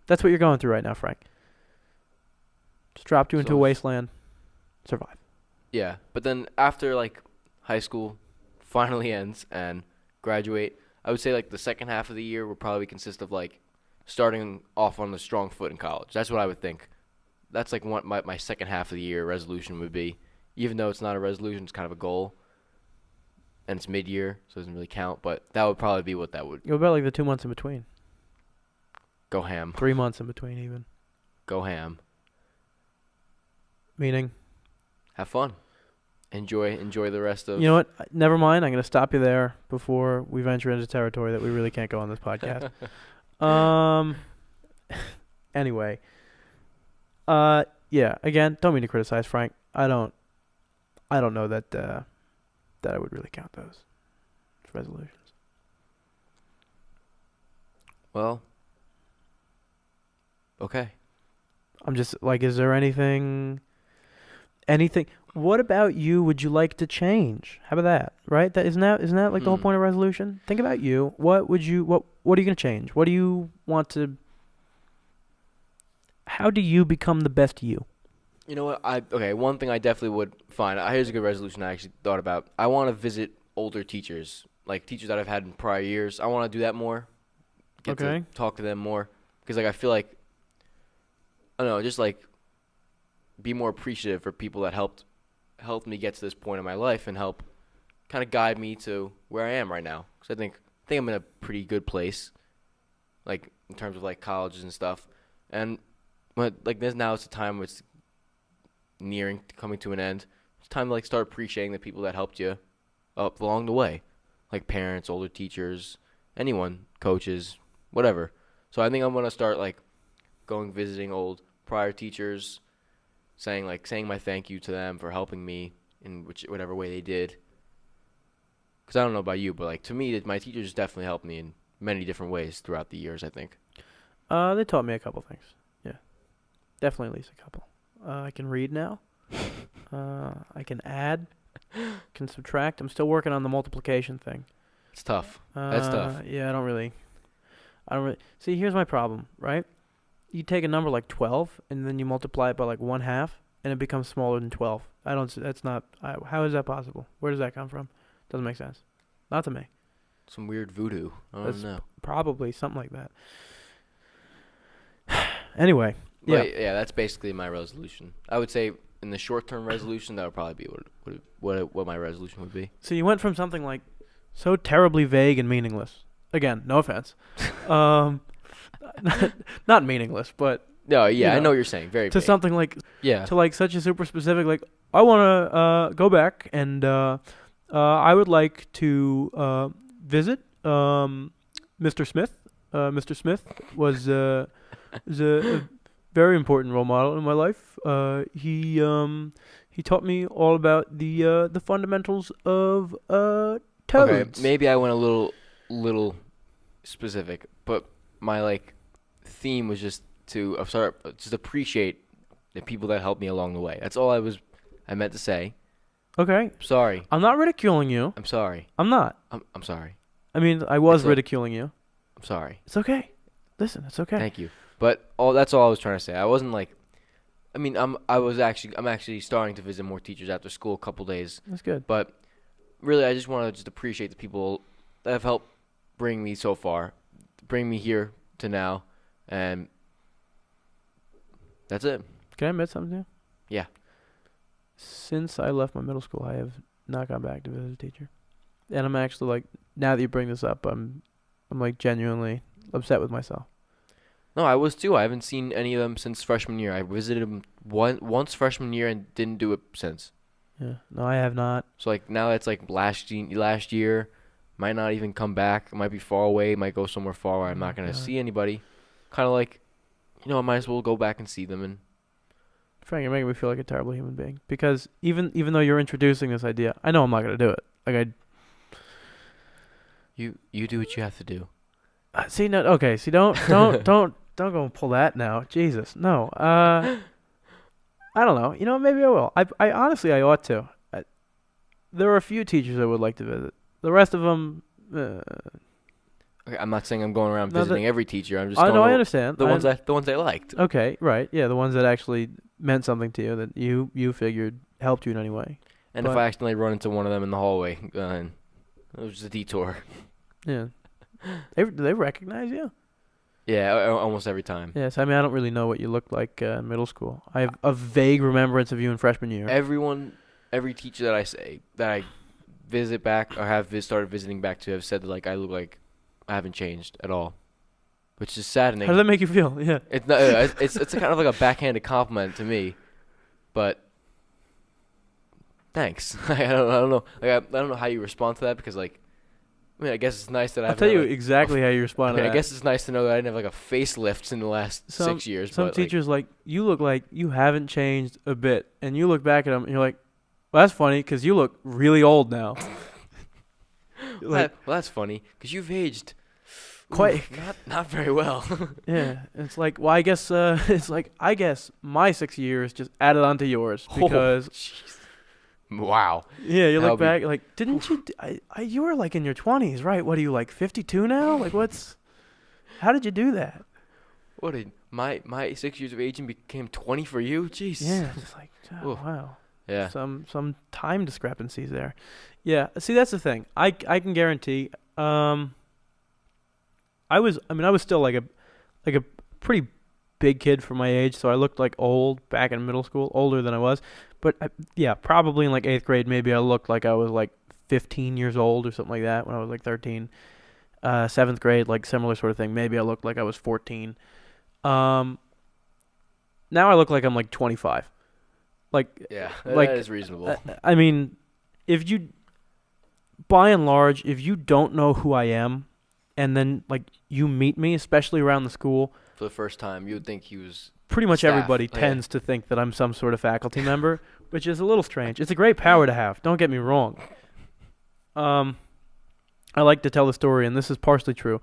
A: That's what you're going through right now, Frank. Just dropped you into a wasteland. Survive.
B: Yeah, but then after like high school finally ends and graduate, I would say like the second half of the year will probably consist of like starting off on a strong foot in college. That's what I would think. That's like what my second half of the year resolution would be. Even though it's not a resolution, it's kind of a goal. And it's mid-year, so it doesn't really count. But that would probably be what that would.
A: What about like the 2 months in between?
B: Go ham.
A: 3 months in between even.
B: Go ham.
A: Meaning?
B: Have fun. Enjoy the rest of.
A: You know what? Never mind. I'm going to stop you there before we venture into territory that we really can't go on this podcast. Anyway. Yeah. Again, don't mean to criticize Frank. I don't know that I would really count those as resolutions.
B: Well. Okay.
A: I'm just like, is there anything? What about you would you like to change? How about that? Right? Isn't that like the whole point of resolution? Think about you. What are you going to change? What do you want to? How do you become the best you?
B: You know what? One thing I definitely would find. Here's a good resolution I actually thought about. I want to visit older teachers, like teachers that I've had in prior years. I want to do that more. Get to talk to them more because like I feel like I don't know, just like be more appreciative for people that helped me get to this point in my life and help kind of guide me to where I am right now. Because I think I'm in a pretty good place, like in terms of like colleges and stuff. And but like this now, it's a time where it's coming to an end. It's time to like start appreciating the people that helped you up along the way, like parents, older teachers, anyone, coaches, whatever. So I think I'm gonna start like going visiting old prior teachers, saying my thank you to them for helping me in whatever way they did. Because I don't know about you, but like to me, my teachers definitely helped me in many different ways throughout the years. I think.
A: They taught me a couple things. Yeah, definitely at least a couple. I can read now. I can add, can subtract. I'm still working on the multiplication thing.
B: It's tough. That's tough.
A: Yeah, I don't really. See, here's my problem, right? You take a number like 12, and then you multiply it by like 1/2, and it becomes smaller than 12. That's not, how is that possible? Where does that come from? Doesn't make sense. Not to me.
B: Some weird voodoo. I don't know.
A: Probably something like that. Anyway.
B: Yeah, that's basically my resolution. I would say in the short-term resolution, that would probably be what my resolution would be.
A: So you went from something like so terribly vague and meaningless. Again, no offense. Not meaningless, but
B: no, yeah, I know what you're saying. Very
A: to
B: vague.
A: Something like to like such a super specific like I want to go back and I would like to visit Mr. Smith. Mr. Smith was a very important role model in my life. He taught me all about the fundamentals of toads.
B: Okay, maybe I went a little specific, but my like theme was just to appreciate the people that helped me along the way. That's all I meant to say.
A: Okay.
B: Sorry.
A: I'm not ridiculing you.
B: I'm sorry.
A: I'm not.
B: I'm sorry.
A: I mean, I was
B: It's
A: ridiculing you.
B: I'm sorry.
A: It's okay. Listen, it's okay.
B: Thank you. But that's all I was trying to say. I wasn't like, I mean, I'm actually starting to visit more teachers after school a couple days.
A: That's good.
B: But really, I just want to just appreciate the people that have helped bring me so far, bring me here to now, and that's it.
A: Can I admit something to you?
B: Yeah.
A: Since I left my middle school, I have not gone back to visit a teacher. And I'm actually like, now that you bring this up, I'm like genuinely upset with myself.
B: No, I was too. I haven't seen any of them since freshman year. I visited them once freshman year and didn't do it since.
A: Yeah. No, I have not.
B: So like now it's like last year, might not even come back. It might be far away. Might go somewhere far where I'm not gonna see anybody. Kind of like, I might as well go back and see them. And
A: Frank, you're making me feel like a terrible human being, because even though you're introducing this idea, I know I'm not gonna do it. Like
B: you do what you have to do.
A: See, no, okay. See, don't go and pull that now. Jesus, no. I don't know. Maybe I will. I honestly, I ought to. There are a few teachers I would like to visit. The rest of them.
B: Okay, I'm not saying I'm going around visiting every teacher. I'm just.
A: I know. I understand.
B: The ones I liked.
A: Okay, right. Yeah, the ones that actually meant something to you, that you figured helped you in any way.
B: And if I accidentally run into one of them in the hallway, it was just a detour.
A: Yeah. Do they recognize you?
B: Yeah, almost every time.
A: Yes, I mean, I don't really know what you looked like in middle school. I have a vague remembrance of you in freshman year.
B: Every teacher that I visit back or have started visiting back to have said that like I look like I haven't changed at all, which is saddening.
A: How does that make you feel? Yeah.
B: It's not. It's kind of like a backhanded compliment to me, but thanks. I don't know. Like I don't know how you respond to that, because like, I mean, I guess it's nice that
A: I'll tell you exactly how you respond to that.
B: I guess it's nice to know that I didn't have like a facelift in the last 6 years.
A: Some teachers you look like you haven't changed a bit, and you look back at them and you're like, well, that's funny because you look really old now.
B: Well, that's funny because you've aged
A: quite
B: not very well.
A: Yeah, it's like, well, I guess I guess my 6 years just added onto yours because.
B: Wow.
A: Yeah, you look back like, didn't you? You were like in your 20s, right? What are you, like 52 now? Like, how did you do that?
B: What did my 6 years of aging became 20 for you? Jeez.
A: Yeah, it's like, wow.
B: Yeah.
A: Some time discrepancies there. Yeah. See, that's the thing. I can guarantee. I was still like a pretty big kid for my age, so I looked like old back in middle school, older than I was. But probably in like 8th grade, maybe I looked like I was like 15 years old or something like that when I was like 13. 7th grade, like similar sort of thing. Maybe I looked like I was 14. Now I look like I'm like 25. Like,
B: yeah,
A: that
B: is reasonable.
A: I mean, by and large, if you don't know who I am, and then like you meet me, especially around the school
B: for the first time, you would think he was.
A: Pretty much everybody tends to think that I'm some sort of faculty member, which is a little strange. It's a great power to have. Don't get me wrong. I like to tell the story, and this is partially true.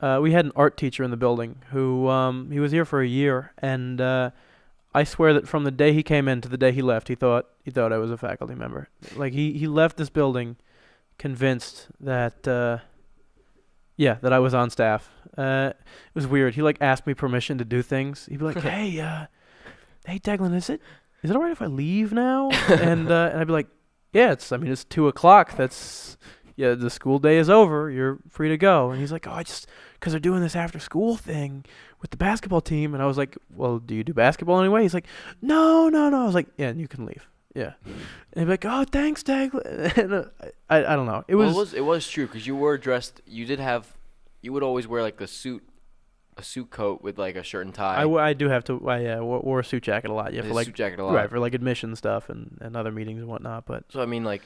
A: We had an art teacher in the building who he was here for a year, and I swear that from the day he came in to the day he left, he thought I was a faculty member. Like he left this building convinced that that I was on staff. It was weird. He like asked me permission to do things. He'd be like, "Hey, Deaglan, is it alright if I leave now?" and I'd be like, "Yeah, it's 2:00. The school day is over. You're free to go." And he's like, "Oh, because they're doing this after school thing with the basketball team." And I was like, "Well, do you do basketball anyway?" He's like, No. I was like, "Yeah, and you can leave." Yeah. And he'd be like, "Oh, thanks, Deaglan." And I don't know. It
B: was true because you were dressed. You would always wear like a suit coat with like a shirt and tie.
A: I do have to. I wore a suit jacket a lot. Yeah, for like
B: suit jacket a lot.
A: Right, for like admission stuff and other meetings and whatnot. But
B: so I mean, like,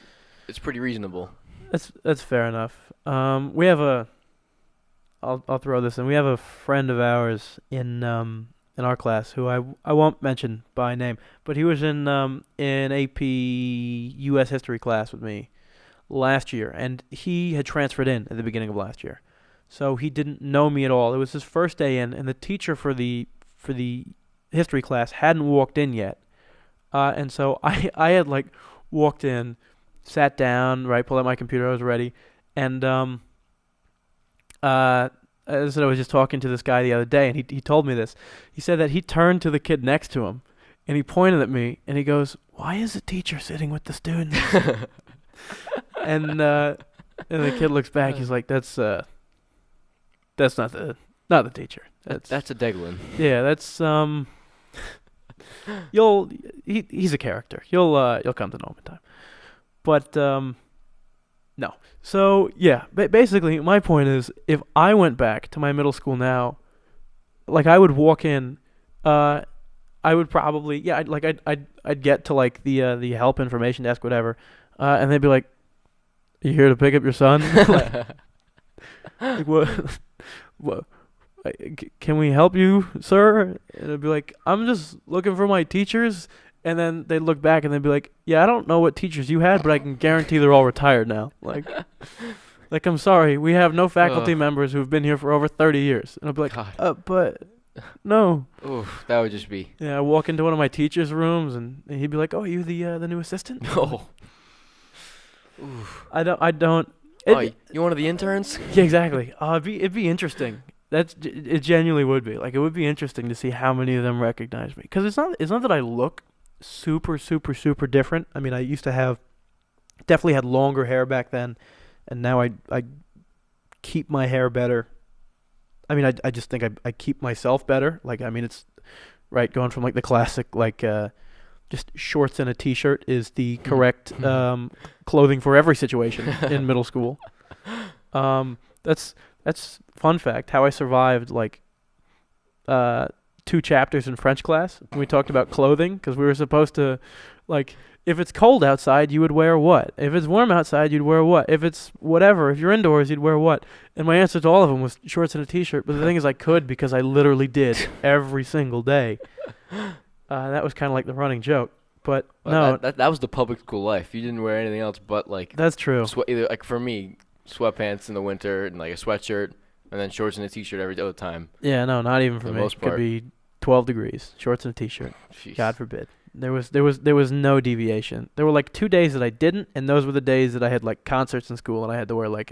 B: it's pretty reasonable.
A: That's fair enough. We have I'll throw this in. We have a friend of ours in our class who I won't mention by name, but he was in AP U.S. history class with me last year, and he had transferred in at the beginning of last year. So he didn't know me at all. It was his first day in, and the teacher for the history class hadn't walked in yet. And so I had like walked in, sat down, right, pulled out my computer, I was ready, and as I was just talking to this guy the other day, and he told me this. He said that he turned to the kid next to him, and he pointed at me, and he goes, "Why is the teacher sitting with the students?" and the kid looks back. He's like, "That's not the teacher.
B: That's a Deaglan."
A: Yeah, that's he's a character. You'll come to know him in time. But no. So yeah, basically my point is, if I went back to my middle school now, like I would walk in, I would probably I'd get to like the help information desk, whatever, and they'd be like, "You here to pick up your son?" like, what? Can we help you, sir? And I'd be like, "I'm just looking for my teachers." And then they'd look back and they'd be like, "Yeah, I don't know what teachers you had, but I can guarantee they're all retired now." Like I'm sorry, we have no faculty members who've been here for over 30 years. And I'd be like, but no.
B: Oof, that would just be.
A: Yeah, I walk into one of my teachers' rooms and he'd be like, "Oh, are you the new assistant?"
B: No. Oof.
A: I don't.
B: You one of the interns?
A: Yeah, exactly. It'd be interesting. It genuinely would be. Like, it would be interesting to see how many of them recognize me. Because it's not that I look super, super, super different. I mean, I used to definitely had longer hair back then, and now I keep my hair better. I mean, I just think I keep myself better. Like, I mean, it's right, going from like the classic like just shorts and a t-shirt is the correct clothing for every situation in middle school. That's fun fact how I survived like 2 chapters in French class. We talked about clothing because we were supposed to, like, if it's cold outside, you would wear what? If it's warm outside, you'd wear what? If it's whatever, if you're indoors, you'd wear what? And my answer to all of them was shorts and a t-shirt. But the thing is, I could because I literally did every single day. That was kind of like the running joke. But no,
B: that was the public school life. You didn't wear anything else but like.
A: That's true.
B: Either, like for me, sweatpants in the winter and like a sweatshirt. And then shorts and a t-shirt every other time.
A: Yeah, no, not even for me. It could be 12 degrees, shorts and a t-shirt.
B: Jeez.
A: God forbid. There was no deviation. There were like 2 days that I didn't, and those were the days that I had like concerts in school, and I had to wear like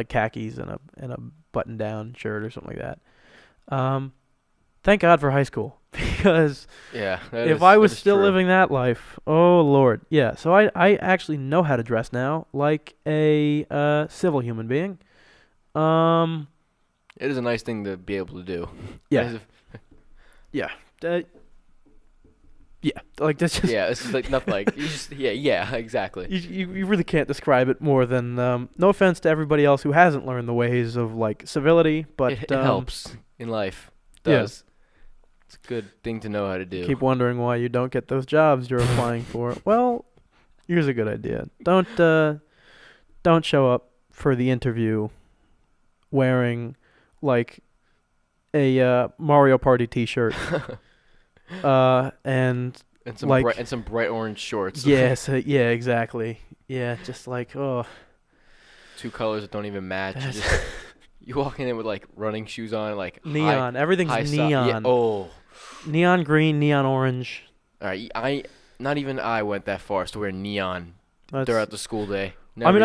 A: khakis and a button-down shirt or something like that. Thank God for high school, because if I was still living that life, oh Lord, yeah. So I actually know how to dress now like a civil human being.
B: It is a nice thing to be able to do.
A: Yeah. Yeah. Yeah. Like that's just.
B: Yeah, it's like nothing. Like you just. Yeah. Exactly.
A: You really can't describe it more than. No offense to everybody else who hasn't learned the ways of like civility, but
B: it helps in life. It does. Yeah. It's a good thing to know how to do.
A: Keep wondering why you don't get those jobs you're applying for. Well, here's a good idea. Don't show up for the interview wearing like a Mario Party t-shirt and
B: some bright orange shorts.
A: Yes, yeah, exactly. Yeah, just like 2
B: colors that don't even match. You walk in with like running shoes on, like
A: neon. Everything's neon.
B: Yeah,
A: neon green, neon orange.
B: All right, I went that far as to wear neon throughout the school day.
A: Let me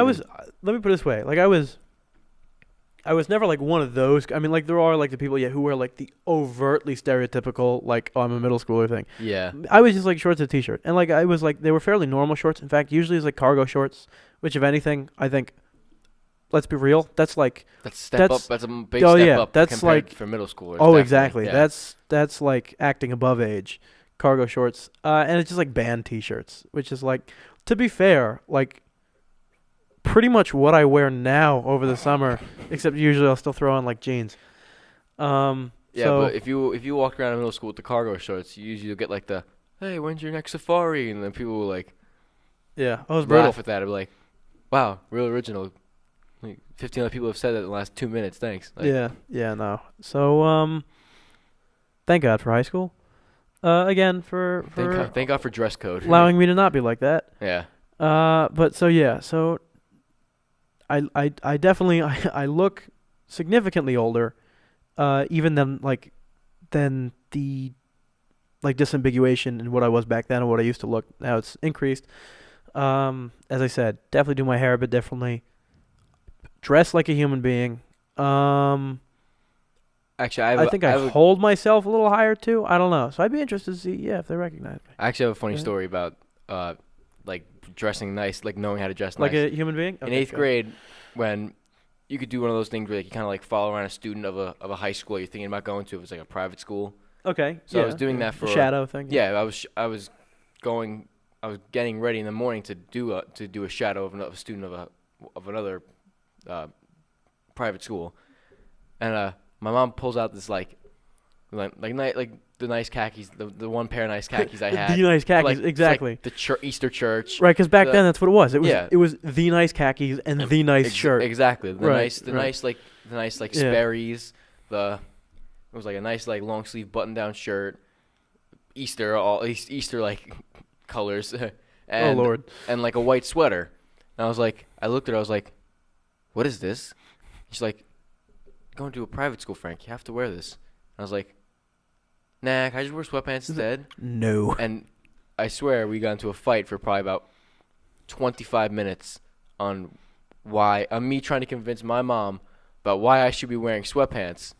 A: put it this way. Like I was never like one of those. I mean, like there are like the people who wear like the overtly stereotypical like I'm a middle schooler thing.
B: Yeah.
A: I was just like shorts and a t-shirt, and like I was like they were fairly normal shorts. In fact, usually it's like cargo shorts, which if anything, I think. Let's be real. That's a big step up.
B: That's like for middle schoolers.
A: Oh, exactly. Yeah. That's like acting above age. Cargo shorts, and it's just like band t-shirts, which is like, to be fair, like pretty much what I wear now over the summer, except usually I'll still throw on like jeans.
B: But if you walk around in middle school with the cargo shorts, you usually get like the, "Hey, when's your next safari?" And then people will like,
A: yeah, I was brutal.
B: Laugh at that. I'd be like, "Wow, real original." Like 15 other people have said that in the last 2 minutes. Thanks. Like,
A: yeah, no. So, thank God for high school. Again, for
B: thank God for dress code.
A: Allowing me to not be like that.
B: Yeah.
A: But so yeah, so I definitely I look significantly older, even than the like disambiguation in what I was back then and what I used to look. Now it's increased. As I said, definitely do my hair a bit differently. Dress like a human being.
B: Actually,
A: I think I hold myself a little higher too. I don't know. So I'd be interested to see, if they recognize me.
B: I actually have a funny story about like dressing nice, like knowing how to dress
A: like
B: nice.
A: a human being.
B: In 8th grade, when you could do one of those things where like, you kind of like follow around a student of a high school you're thinking about going to. If it's like a private school.
A: Okay.
B: So I was doing that for
A: a shadow thing.
B: Yeah, I was getting ready in the morning to do a shadow of a student of another private school, and my mom pulls out this like the nice khakis, the one pair of nice khakis I had.
A: The nice khakis,
B: for
A: exactly.
B: For the Easter church.
A: Right, because back then that's what it was. It was the nice khakis and the nice shirt.
B: Exactly. The nice
A: Yeah.
B: Sperry's. It was like a nice like long sleeve button down shirt. Easter like colors. And,
A: oh Lord.
B: And like a white sweater. And I looked at her, I was like, what is this? She's like, going to a private school, Frank. You have to wear this. I was like, nah, can I just wear sweatpants instead?
A: No.
B: And I swear we got into a fight for probably about 25 minutes on me trying to convince my mom about why I should be wearing sweatpants.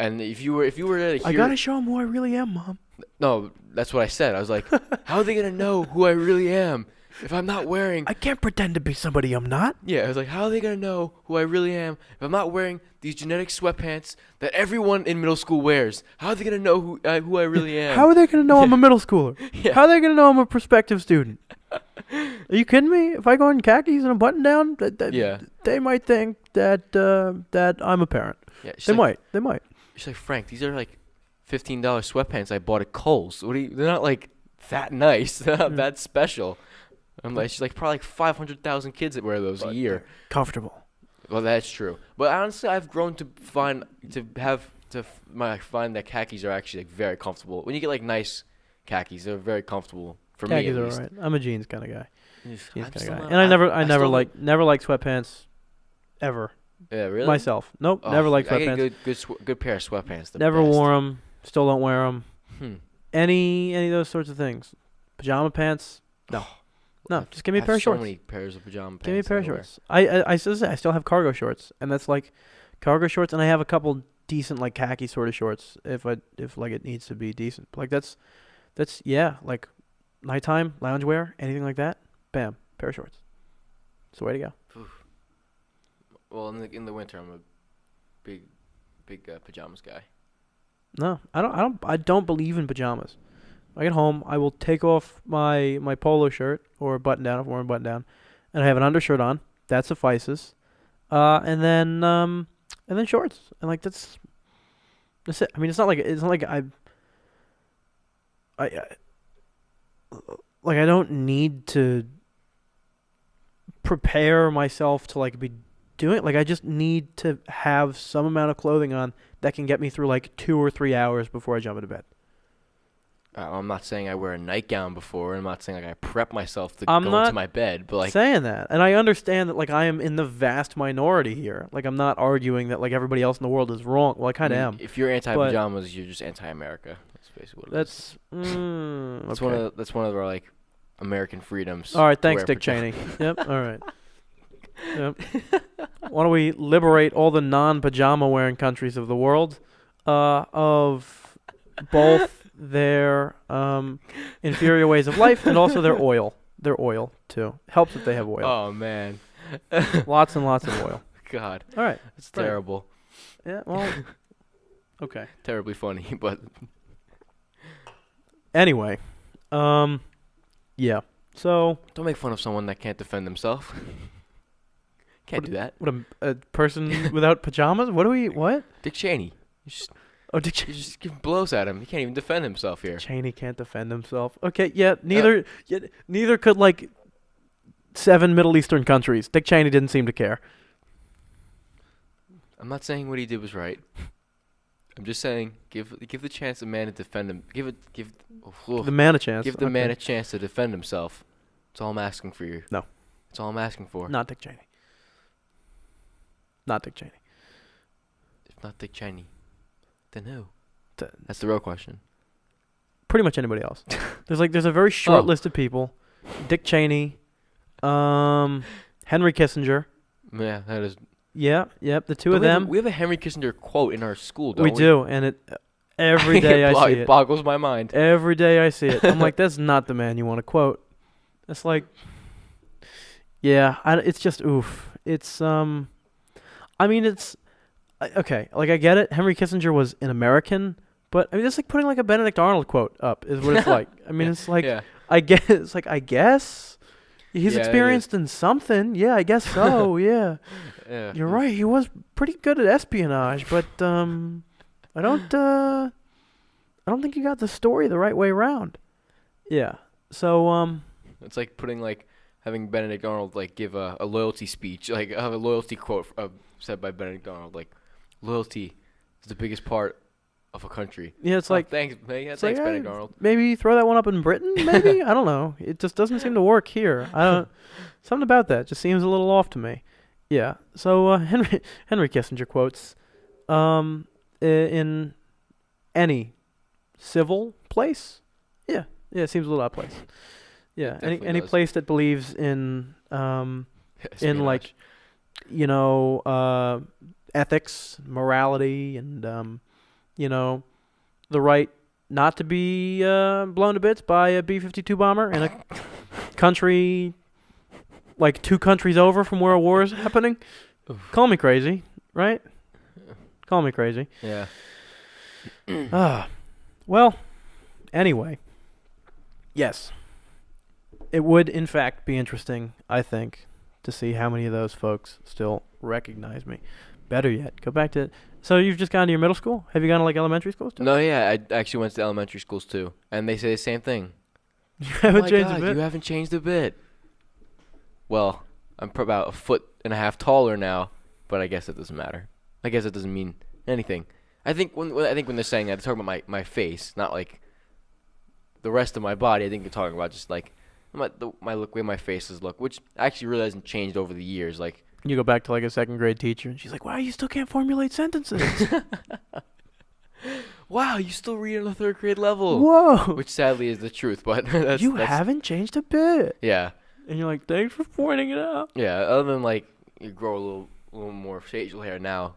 B: And if you were to hear,
A: I gotta show them who I really am, Mom.
B: No, that's what I said. I was like, how are they gonna know who I really am if I'm not wearing?
A: I can't pretend to be somebody I'm not.
B: Yeah, I was like, how are they gonna know who I really am if I'm not wearing these genetic sweatpants that everyone in middle school wears? How are they gonna know who I really am?
A: How are they gonna know I'm a middle schooler?
B: Yeah.
A: How are they gonna know I'm a prospective student? Are you kidding me? If I go in khakis and a button down, they might think that I'm a parent.
B: Yeah,
A: They might.
B: She's like, Frank, these are like $15 sweatpants I bought at Kohl's. They're not like that nice. They're not that special. She's like, probably like 500,000 kids that wear those a year.
A: Comfortable.
B: Well, that's true. But honestly, I've grown to find that khakis are actually like very comfortable. When you get like nice khakis, they're very comfortable for me.
A: Khakis
B: At
A: are
B: least.
A: alright. I'm a jeans kind of guy. And
B: I
A: never liked sweatpants ever.
B: Yeah, really?
A: Myself. Nope. Never liked
B: I
A: sweatpants.
B: get a good pair of sweatpants.
A: Never wore them. Still don't wear them.
B: Hmm.
A: Any of those sorts of things. Pajama pants. No. No, just give me a pair of shorts.
B: So many pairs of pajama pants.
A: Give me a pair of shorts. I still have cargo shorts, and that's like cargo shorts, and I have a couple decent like khaki sort of shorts if like it needs to be decent. But like that's like nighttime loungewear, anything like that. Bam, pair of shorts. It's the way to go.
B: Oof. Well, in the winter, I'm a big pajamas guy.
A: No, I don't believe in pajamas. I get home, I will take off my polo shirt or button down if I'm wearing a button down, and I have an undershirt on. That suffices. And then shorts. And like that's it. I mean, it's not like I don't need to prepare myself to like be doing it. Like I just need to have some amount of clothing on that can get me through like 2 or 3 hours before I jump into bed.
B: I'm not saying I wear a nightgown before. I'm not saying like I prep myself to go into my bed. But like
A: saying that, and I understand that like I am in the vast minority here. Like I'm not arguing that like everybody else in the world is wrong. Well, I kind of am.
B: If you're anti-pajamas, you're just anti-America. That's basically what it is. That's
A: okay.
B: That's one of our like American freedoms.
A: All right, thanks, Dick Cheney. Yep. All right. Yep. Why don't we liberate all the non-pajama wearing countries of the world of both their inferior ways of life and also their oil. Their oil too helps if they have oil.
B: Oh man,
A: lots and lots of oil.
B: God.
A: All right,
B: it's terrible.
A: Yeah. Well. Okay.
B: Terribly funny, but
A: anyway, yeah. So
B: don't make fun of someone that can't defend themselves. Can't do that.
A: What a person without pajamas? What?
B: Dick Cheney.
A: Dick Cheney.
B: You just give blows at him. He can't even defend himself here.
A: Cheney can't defend himself. Okay, yeah. Neither could like 7 Middle Eastern countries. Dick Cheney didn't seem to care.
B: I'm not saying what he did was right. I'm just saying give the chance a man to defend him. Give
A: the man a chance.
B: Give the man a chance to defend himself. That's all I'm asking for you.
A: No.
B: That's all I'm asking for.
A: Not Dick Cheney. Not Dick Cheney.
B: If not Dick Cheney, then who? That's the real question.
A: pretty much anybody else. There's a very short list of people. Dick Cheney, Henry Kissinger.
B: Yeah, that is.
A: Yep, the two of them.
B: We have a Henry Kissinger quote in our school, don't we?
A: We do, and it every day I see it.
B: It boggles my mind.
A: Every day I see it. I'm like, that's not the man you want to quote. It's like, yeah, it's just oof. It's I mean, it's okay. Like I get it. Henry Kissinger was an American, but I mean, it's like putting like a Benedict Arnold quote up is what it's like. I mean, it's like I guess he's experienced in something. Yeah, I guess so. Yeah. You're right. He was pretty good at espionage, but I don't think you got the story the right way around. Yeah. So
B: it's like putting like having Benedict Arnold like give a loyalty speech, like have a loyalty quote said by Benedict Arnold, like loyalty is the biggest part of a country.
A: Yeah, it's like
B: thanks, Benedict Arnold.
A: Maybe throw that one up in Britain. Maybe I don't know. It just doesn't seem to work here. Something about that just seems a little off to me. Yeah. So Henry Kissinger quotes, in any civil place. Yeah, it seems a little out of place. Yeah, any place that believes in like, ethics, morality, and the right not to be blown to bits by a B-52 bomber in a country like 2 countries over from where a war is happening. Call me crazy, right? Call me crazy.
B: Yeah.
A: Well, anyway, yes. It would, in fact, be interesting, I think, to see how many of those folks still recognize me. Better yet, go back to... So you've just gone to your middle school? Have you gone to, like, elementary schools too?
B: No, yeah, I actually went to elementary schools, too. And they say the same thing.
A: You haven't changed a bit?
B: You haven't changed a bit. Well, I'm about 1.5 feet taller now, but I guess it doesn't matter. I guess it doesn't mean anything. I think when they're saying that, they're talking about my face, not, like, the rest of my body. I think they're talking about just, like... my look, way my faces look, which actually really hasn't changed over the years. Like
A: you go back to like a 2nd grade teacher, and she's like, "Wow, you still can't formulate sentences."
B: Wow, you still read on a 3rd grade level.
A: Whoa,
B: which sadly is the truth, but that's
A: haven't changed a bit.
B: Yeah,
A: and you're like, "Thanks for pointing it out."
B: Yeah, other than like you grow a little more facial hair now,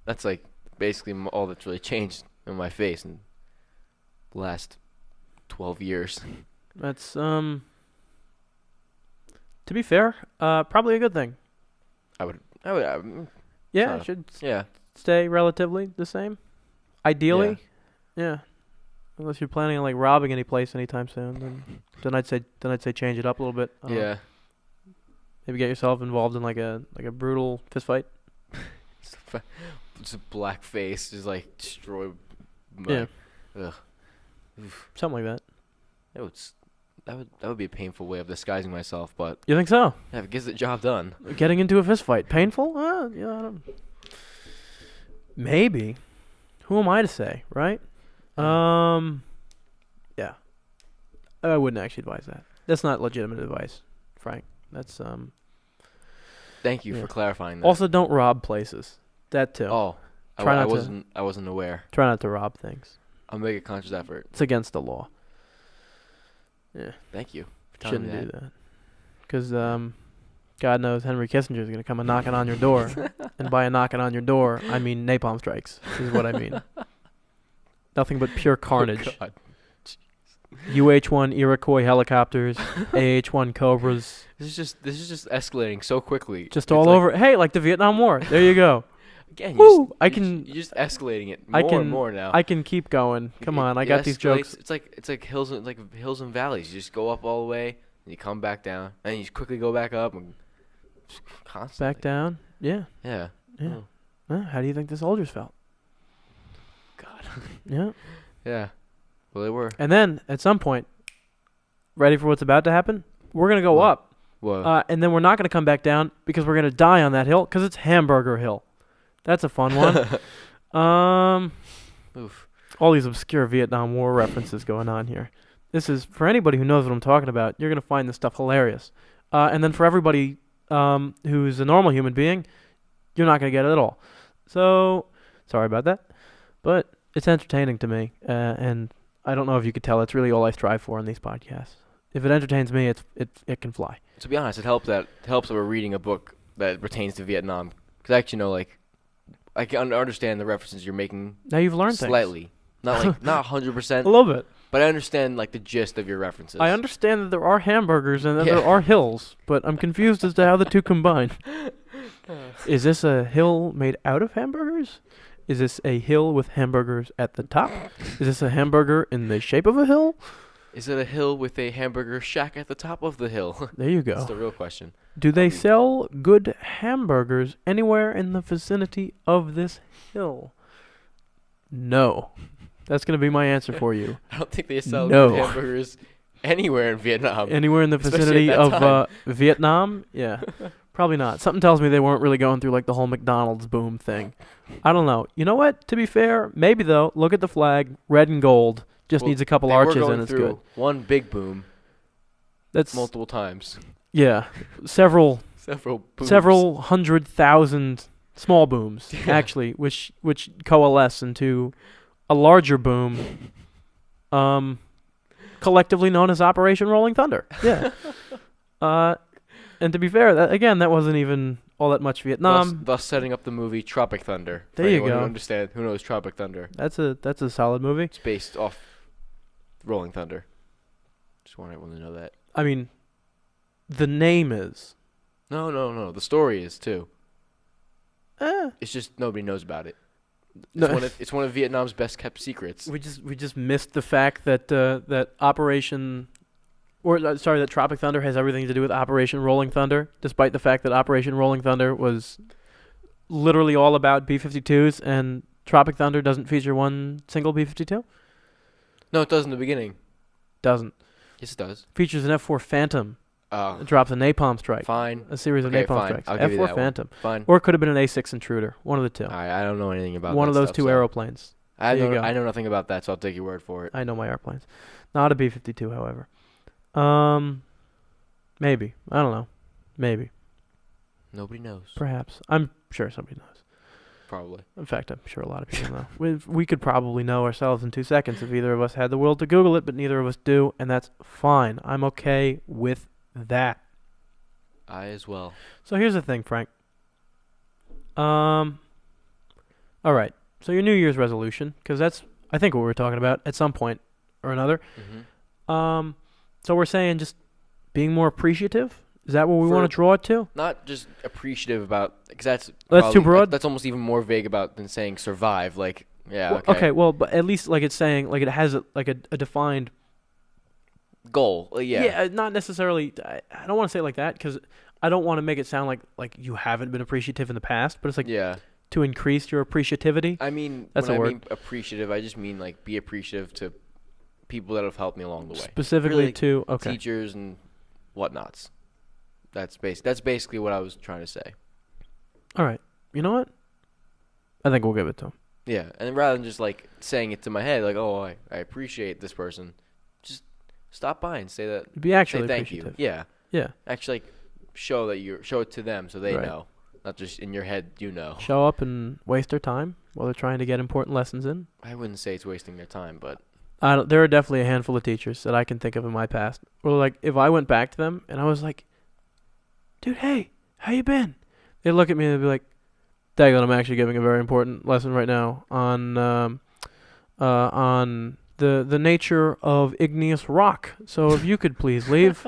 B: that's like basically all that's really changed in my face in the last 12 years.
A: That's to be fair, probably a good thing.
B: I would
A: yeah, it should stay relatively the same. Ideally. Yeah. Unless you're planning on like robbing any place anytime soon, then I'd say change it up a little bit.
B: Yeah.
A: Maybe get yourself involved in like a brutal fist fight.
B: Just a black face, just like destroy.
A: Ugh. Something like that.
B: That would be a painful way of disguising myself, but
A: you think so?
B: Yeah, it gets the job done.
A: Getting into a fist fight, painful? Yeah, I don't. Maybe. Who am I to say, right? Yeah. I wouldn't actually advise that. That's not legitimate advice, Frank. That's
B: Thank you for clarifying that.
A: Also, don't rob places. That too.
B: Oh, I wasn't aware.
A: Try not to rob things.
B: I'll make a conscious effort.
A: It's against the law. Yeah.
B: Thank you for telling me that.
A: Shouldn't do that. Because God knows Henry Kissinger is going to come a knocking on your door. And by a knocking on your door, I mean napalm strikes, is what I mean. Nothing but pure carnage.
B: Oh, God.
A: UH-1 Iroquois helicopters, AH-1 Cobras.
B: This is just escalating so quickly.
A: Just all over. Hey, like the Vietnam War. There you go.
B: Again,
A: you're
B: just escalating it more and more now.
A: I can keep going. Come on, I got these jokes.
B: It's like hills and valleys. You just go up all the way, and you come back down, and you just quickly go back up, and constantly.
A: Back down. Yeah.
B: Yeah.
A: Yeah. Oh. How do you think the soldiers felt?
B: God.
A: Yeah.
B: Yeah. Well, they were.
A: And then at some point, ready for what's about to happen? We're gonna go up.
B: Whoa.
A: And then we're not gonna come back down because we're gonna die on that hill because it's Hamburger Hill. That's a fun one.
B: Oof.
A: All these obscure Vietnam War references going on here. This is, for anybody who knows what I'm talking about, you're going to find this stuff hilarious. And then for everybody who's a normal human being, you're not going to get it at all. So, sorry about that. But it's entertaining to me. And I don't know if you could tell. It's really all I strive for in these podcasts. If it entertains me, it can fly.
B: To be honest, it helps that we're reading a book that pertains to Vietnam. Because I actually know, like, I can understand the references you're making.
A: Now you've learned
B: slightly. Not 100%.
A: A little bit.
B: But I understand, like, the gist of your references.
A: I understand that there are hamburgers and that there are hills, but I'm confused as to how the two combine. Is this a hill made out of hamburgers? Is this a hill with hamburgers at the top? Is this a hamburger in the shape of a hill?
B: Is it a hill with a hamburger shack at the top of the hill?
A: There you go.
B: That's the real question.
A: Do they sell good hamburgers anywhere in the vicinity of this hill? No. That's going to be my answer for you.
B: I don't think they sell good hamburgers anywhere in Vietnam.
A: Anywhere in the vicinity of Vietnam? Yeah. Probably not. Something tells me they weren't really going through like the whole McDonald's boom thing. I don't know. You know what? To be fair, maybe though. Look at the flag, red and gold. Just needs a couple arches and it's good.
B: One big boom. That's multiple times.
A: Yeah, several
B: booms.
A: Several 100,000 small booms actually, which coalesce into a larger boom, collectively known as Operation Rolling Thunder. Yeah. And to be fair, that wasn't even all that much Vietnam.
B: Thus setting up the movie Tropic Thunder.
A: There you go.
B: Who knows Tropic Thunder?
A: That's a solid movie.
B: It's based off Rolling Thunder. Just want everyone to know that.
A: I mean, the name is.
B: No. The story is too. It's just nobody knows about it. It's one of Vietnam's best kept secrets.
A: We just missed the fact that that Tropic Thunder has everything to do with Operation Rolling Thunder, despite the fact that Operation Rolling Thunder was literally all about B-52s, and Tropic Thunder doesn't feature one single B-52?
B: No, it does in the beginning.
A: Doesn't.
B: Yes, it does.
A: Features an F-4 Phantom.
B: Oh.
A: It drops a napalm strike.
B: Fine.
A: A series of napalm strikes.
B: I'll give you
A: F-4
B: that
A: Phantom.
B: Fine.
A: Or it could have been an A-6 Intruder. One of the two.
B: I don't know anything about
A: one
B: that
A: of those two aeroplanes.
B: I know nothing about that, so I'll take your word for it.
A: I know my airplanes. Not a B-52, however. Maybe. I don't know. Maybe.
B: Nobody knows.
A: Perhaps. I'm sure somebody knows.
B: Probably.
A: In fact, I'm sure a lot of people know. We could probably know ourselves in 2 seconds if either of us had the will to Google it, but neither of us do, and that's fine. I'm okay with that.
B: I as well.
A: So here's the thing, Frank. All right. So your New Year's resolution, because that's, I think, what we're talking about at some point or another.
B: Mm-hmm.
A: So we're saying just being more appreciative? Is that what we want to draw it to?
B: Not just appreciative about, because that's
A: too broad.
B: That's almost even more vague about than saying survive. Like, yeah,
A: well, okay. Well, but at least like it's saying like it has a defined
B: goal. Yeah.
A: Yeah, not necessarily. I don't want to say it like that because I don't want to make it sound like you haven't been appreciative in the past. But it's like to increase your appreciativity.
B: I mean,
A: that's
B: when
A: a word.
B: I mean appreciative, I just mean like be appreciative to people that have helped me along the way.
A: Specifically
B: really,
A: to
B: teachers and whatnots. That's basically what I was trying to say.
A: All right. You know what? I think we'll give it to him.
B: Yeah, and rather than just like saying it to my head, like, oh, I appreciate this person, just stop by and say that.
A: Be actually
B: say thank
A: appreciative.
B: You. Yeah.
A: Yeah.
B: Actually, like, show it to them so they know, not just in your head. You know.
A: Show up and waste their time while they're trying to get important lessons in.
B: I wouldn't say it's wasting their time, but
A: there are definitely a handful of teachers that I can think of in my past. Or like if I went back to them and I was like, dude, hey, how you been? They'd look at me and they'd be like, Deaglan, I'm actually giving a very important lesson right now on the nature of igneous rock. So if you could please leave.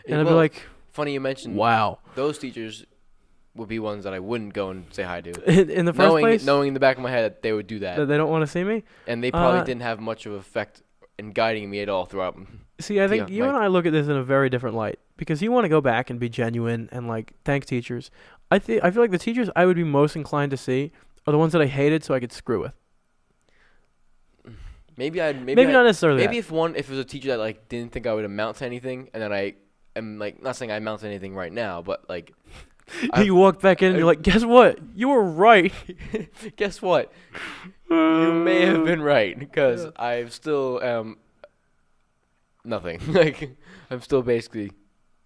A: And I'd be like,
B: funny you mentioned.
A: Wow.
B: Those teachers would be ones that I wouldn't go and say hi to.
A: In the first place?
B: Knowing in the back of my head that they would do that.
A: That they don't want to see me?
B: And they probably didn't have much of an effect in guiding me at all throughout.
A: See, I think you and I look at this in a very different light. Because you want to go back and be genuine and, like, thank teachers. I feel like the teachers I would be most inclined to see are the ones that I hated so I could screw with.
B: Maybe
A: not necessarily
B: Maybe if it was a teacher that, like, didn't think I would amount to anything, and then I am, like, not saying I amount to anything right now, but, like...
A: you walk back in and you're like, guess what? You were right.
B: Guess what? You may have been right, because I still am nothing. Like, I'm still basically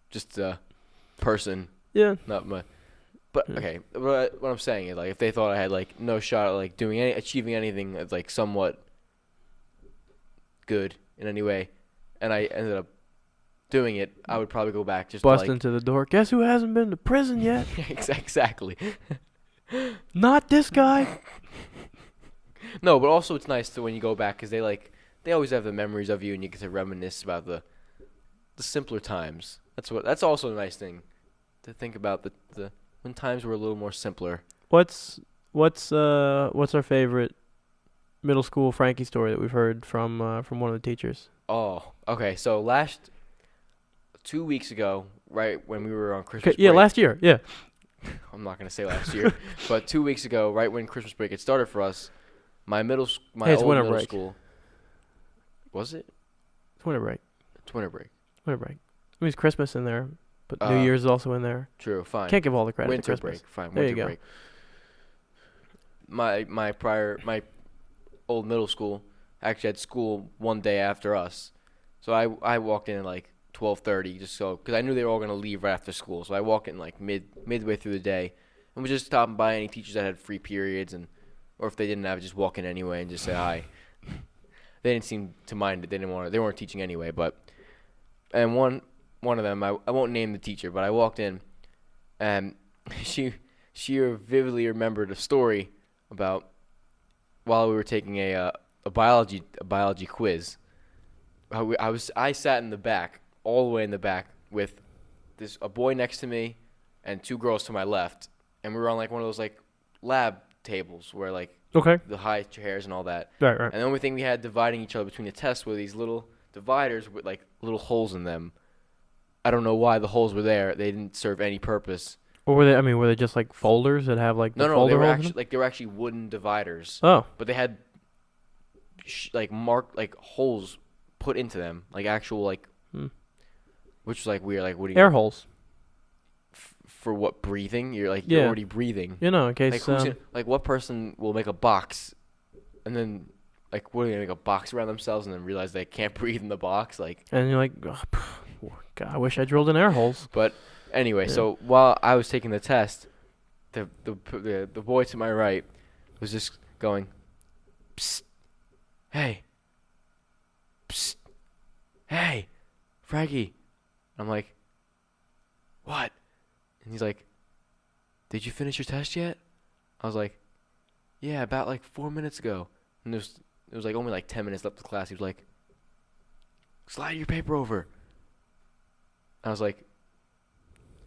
B: just a person.
A: Yeah.
B: Not my... But, okay, what I'm saying is, like, if they thought I had, like, no shot at, like, achieving anything that's, like, somewhat good in any way, and I ended up doing it, I would probably go back just
A: Bust
B: to, like,
A: into the door. Guess who hasn't been to prison yet?
B: exactly.
A: Not this guy.
B: No, but also it's nice to when you go back because they always have the memories of you and you get to reminisce about the simpler times. That's also a nice thing to think about the when times were a little more simpler.
A: What's our favorite middle school Frankie story that we've heard from one of the teachers?
B: Oh, okay. So 2 weeks ago, right when we were on Christmas break.
A: Yeah, last year. Yeah.
B: I'm not gonna say last year, but 2 weeks ago, right when Christmas break had started for us, my
A: It's
B: old
A: winter
B: middle
A: break.
B: school. Was it?
A: It's winter break.
B: It's winter break.
A: Winter break. I mean, it's Christmas in there, but New Year's is also in there.
B: True. Fine.
A: Can't give all the credit
B: Winter
A: to Christmas.
B: break. Fine.
A: There
B: Winter
A: you go.
B: break. My old middle school actually had school one day after us, so I walked in at like 12:30 just so because I knew they were all gonna leave right after school. So I walk in like midway through the day and was just stopping by any teachers that had free periods or if they didn't have it, just walk in anyway and just say hi. They didn't seem to mind it. They weren't teaching anyway. And one of them, I won't name the teacher, but I walked in and she vividly remembered a story about while we were taking a biology quiz. I sat in the back, all the way in the back, with a boy next to me and two girls to my left, and we were on like one of those like lab tables where like the high chairs and all that.
A: Right.
B: And the only thing we had dividing each other between the tests were these little dividers with like little holes in them. I don't know why the holes were there. They didn't serve any purpose.
A: Or were they just like folders that have like
B: No, they
A: folder
B: were
A: holes in them?
B: they were actually wooden dividers.
A: Oh.
B: But they had marked like holes put into them, like actual like, which was like weird. Like, what do you
A: air holes?
B: For what, breathing? You're already breathing.
A: You know, in case
B: what person will make a box, and then like what are they gonna make a box around themselves and then realize they can't breathe in the box? Like,
A: and you're like, oh, God, I wish I drilled in air holes.
B: But anyway, so while I was taking the test, the boy to my right was just going, psst, hey, psst, hey, Frankie. I'm like, what? And he's like, did you finish your test yet? I was like, yeah, about like 4 minutes ago. And it was like only like 10 minutes left of class. He was like, slide your paper over. I was like,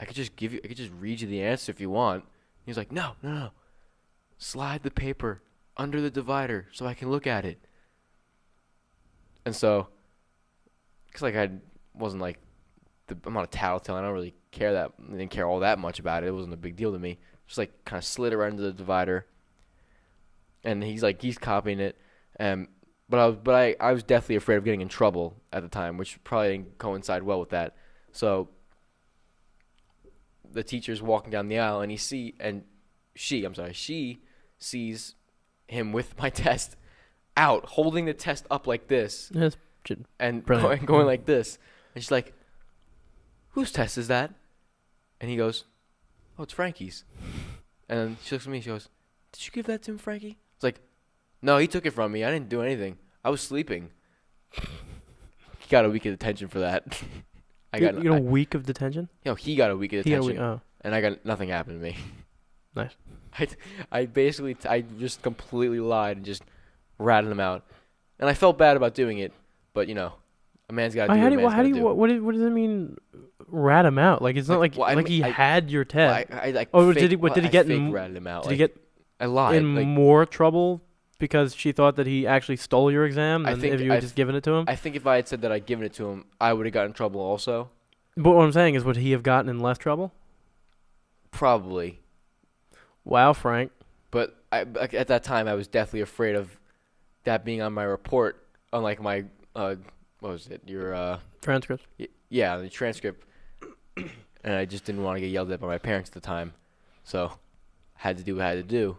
B: I could just read you the answer if you want. He was like, no. Slide the paper under the divider so I can look at it. And so, because like I wasn't like, I'm not a tattletale. I don't really I didn't care all that much about it. It wasn't a big deal to me. Just like kind of slid it right into the divider. And he's copying it. But I was definitely afraid of getting in trouble at the time, which probably didn't coincide well with that. So the teacher's walking down the aisle, and she sees him with my test out, holding the test up like this, and going like this. And she's like, whose test is that? And he goes, oh, it's Frankie's. And then she looks at me and she goes, did you give that to him, Frankie? It's like, no, he took it from me. I didn't do anything. I was sleeping. He got a week of detention for that.
A: You got a week of detention?
B: He got a week of detention.
A: Oh.
B: And I got nothing happened to me.
A: Nice.
B: I just completely lied and just ratted him out. And I felt bad about doing it, but a man's got to do what a man's do.
A: What does it mean, rat him out? Like, it's not like he had your test. Did he get
B: ratted him out?
A: Did he get
B: I lied.
A: in more trouble because she thought that he actually stole your exam than if you had just given it to him?
B: I think if I had said that I'd given it to him, I would have gotten in trouble also.
A: But what I'm saying is, would he have gotten in less trouble?
B: Probably.
A: Wow, Frank.
B: But at that time, I was deathly afraid of that being on my report, unlike my, what was it, your...
A: transcript?
B: Yeah, the transcript. And I just didn't want to get yelled at by my parents at the time. So, had to do what I had to do.